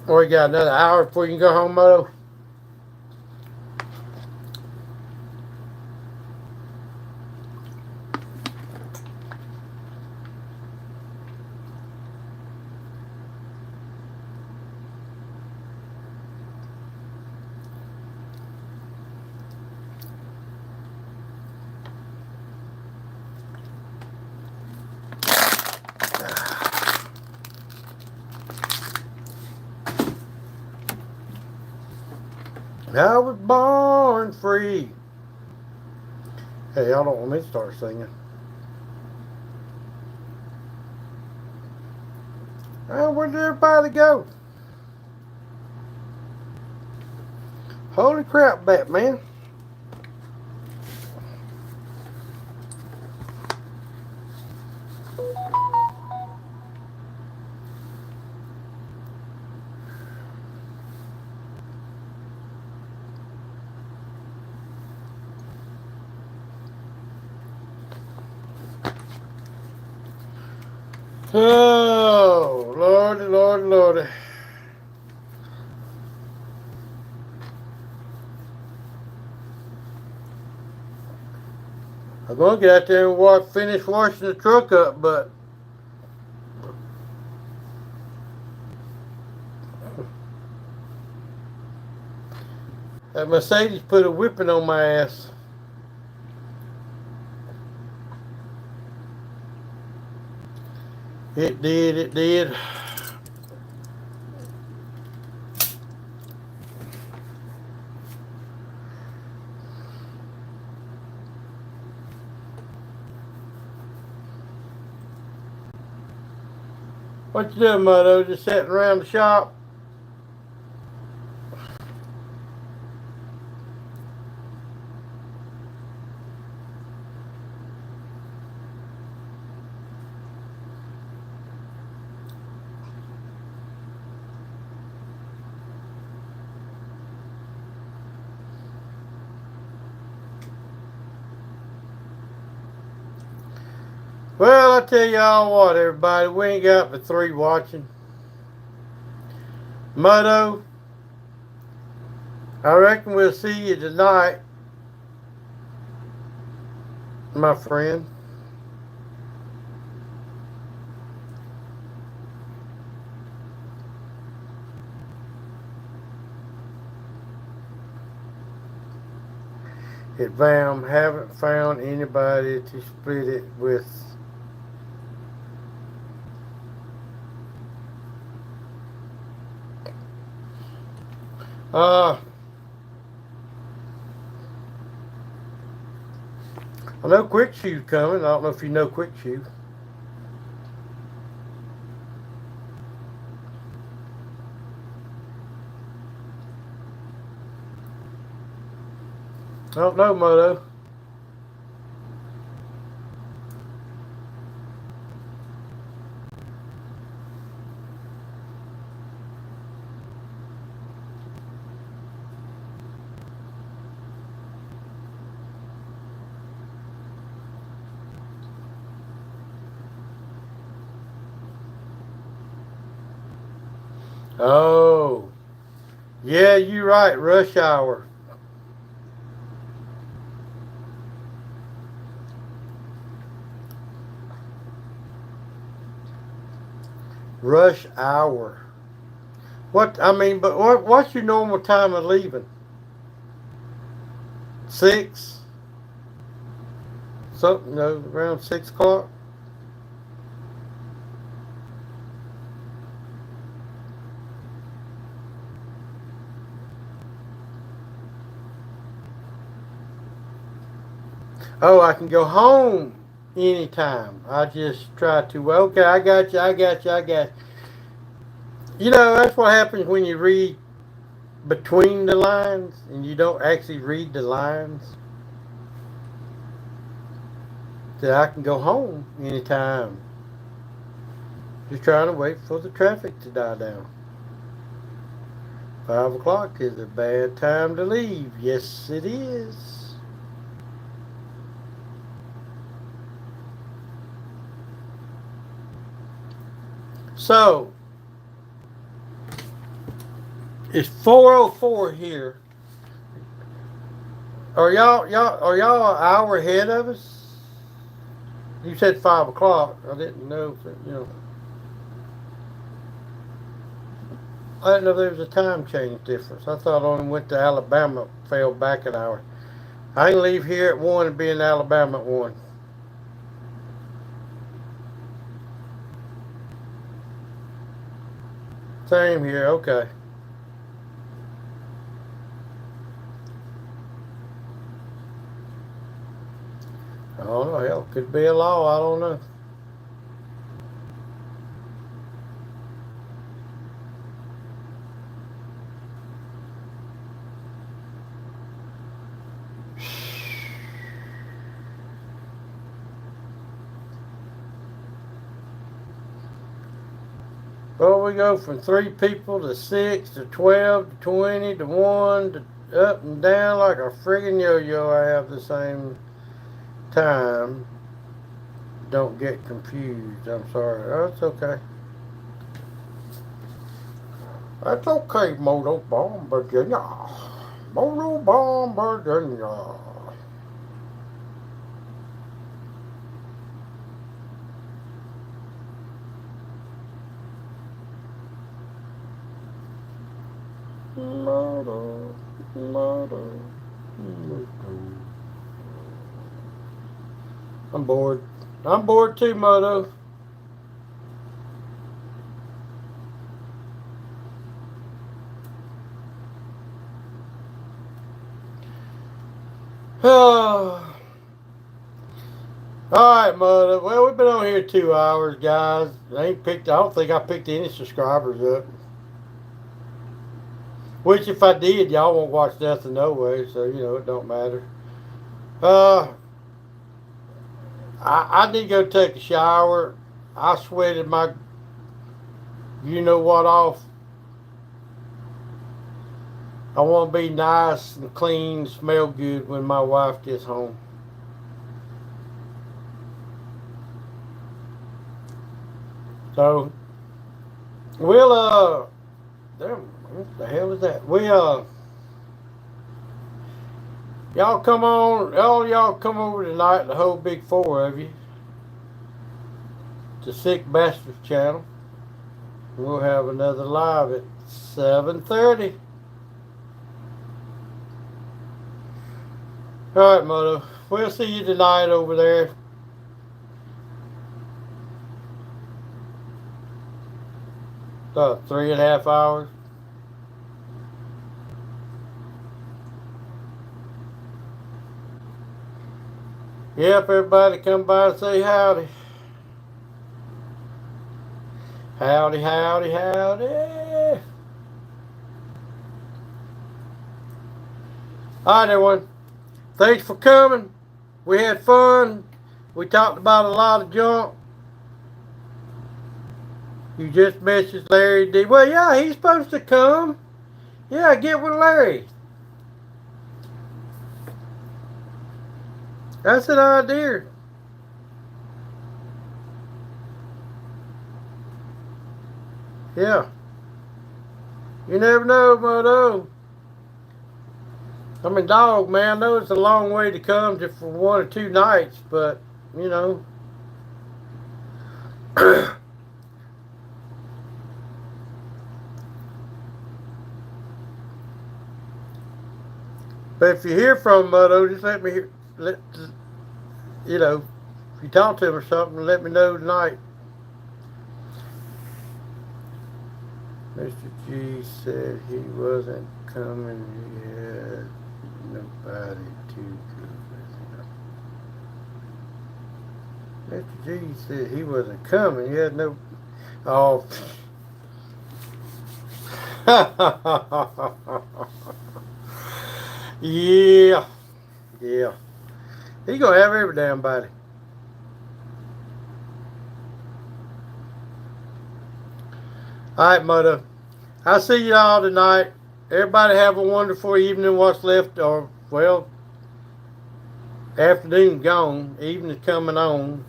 Or you got another hour before you can go home, Mo? I was born free. Hey, y'all don't want me to start singing. Well, where did everybody go? Holy crap, Batman. Oh, Lordy, Lordy, Lordy. I'm going to get out there and finish washing the truck up, but that Mercedes put a whipping on my ass. It did, it did. What you doing, Motto? Just sitting around the shop? Well, I tell y'all what, everybody, we ain't got but 3 watching. Motto, I reckon we'll see you tonight, my friend. Hit VAM. Haven't found anybody to split it with. I know Quick Shoe's coming. I don't know if you know Quick Shoe. I don't know, Moto. Oh, yeah, you're right. Rush hour. Rush hour. What I mean, but what's your normal time of leaving? 6? Something, no, around 6 o'clock. Oh, I can go home anytime. I just try to. Well, okay, I got you. I got you. I got you. You know, that's what happens when you read between the lines and you don't actually read the lines. That I can go home anytime. Just trying to wait for the traffic to die down. 5 o'clock is a bad time to leave. Yes, it is. So, it's 4:04 here. Are y'all an hour ahead of us? You said 5 o'clock. I didn't know if I didn't know there was a time change difference. I thought I only went to Alabama, fell back an hour. I can leave here at 1 and be in Alabama at 1. Same here, okay. I don't know, hell, could be a law, I don't know. Well, we go from 3 people to 6 to 12 to 20 to 1 to up and down like a friggin' yo-yo. I have the same time. Don't get confused. I'm sorry. Oh, it's okay. That's okay, Moto Bomb, Virginia. Moto Bomb, Virginia. Moto, Moto, Moto. I'm bored. I'm bored too, Moto. All right, Moto. Well, we've been on here 2 hours, guys. I ain't picked. I don't think I picked any subscribers up. Which, if I did, y'all won't watch nothing no way. So it don't matter. Uh, I did go take a shower. I sweated my you know what off. I want to be nice and clean, smell good when my wife gets home. So we'll damn, what the hell is that? Y'all come on, all y'all come over tonight, the whole big 4 of you, to Sick Bastards channel. We'll have another live at 7:30. Alright, Moto. We'll see you tonight over there. About 3.5 hours. Yep, everybody come by and say howdy. Howdy, howdy, howdy. Alright, everyone. Thanks for coming. We had fun. We talked about a lot of junk. You just messaged Larry D. Well, yeah, he's supposed to come. Yeah, get with Larry. That's an idea. Yeah. You never know, Moto. I mean, dog, man, I know it's a long way to come just for 1 or 2 nights, but, you know. But if you hear from Moto, just let me hear, you know, if you talk to him or something, let me know tonight. Mr. G said he wasn't coming. He had nobody to go with him. Mr. G said he wasn't coming. He had no. Oh. Yeah. Yeah. He gonna have every damn body. Alright, Mother. I'll see y'all tonight. Everybody have a wonderful evening. What's left, or, well, afternoon gone. Evening's coming on.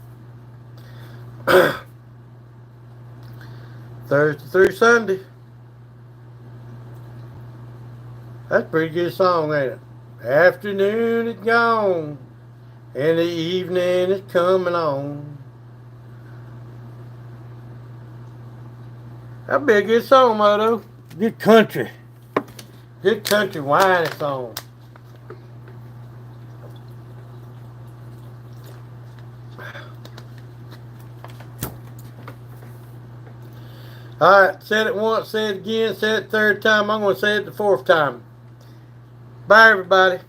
Thursday through Sunday. That's a pretty good song, ain't it? Afternoon is gone, and the evening is coming on. That'd be a good song, Moto. Good country. Good country whiny song. Alright, said it once, said it again, said it third time. I'm going to say it the fourth time. Bye, everybody.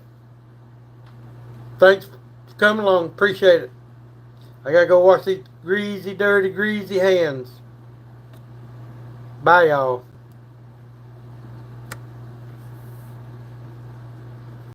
Thanks for coming along. Appreciate it. I got to go wash these greasy, dirty, greasy hands. Bye, y'all.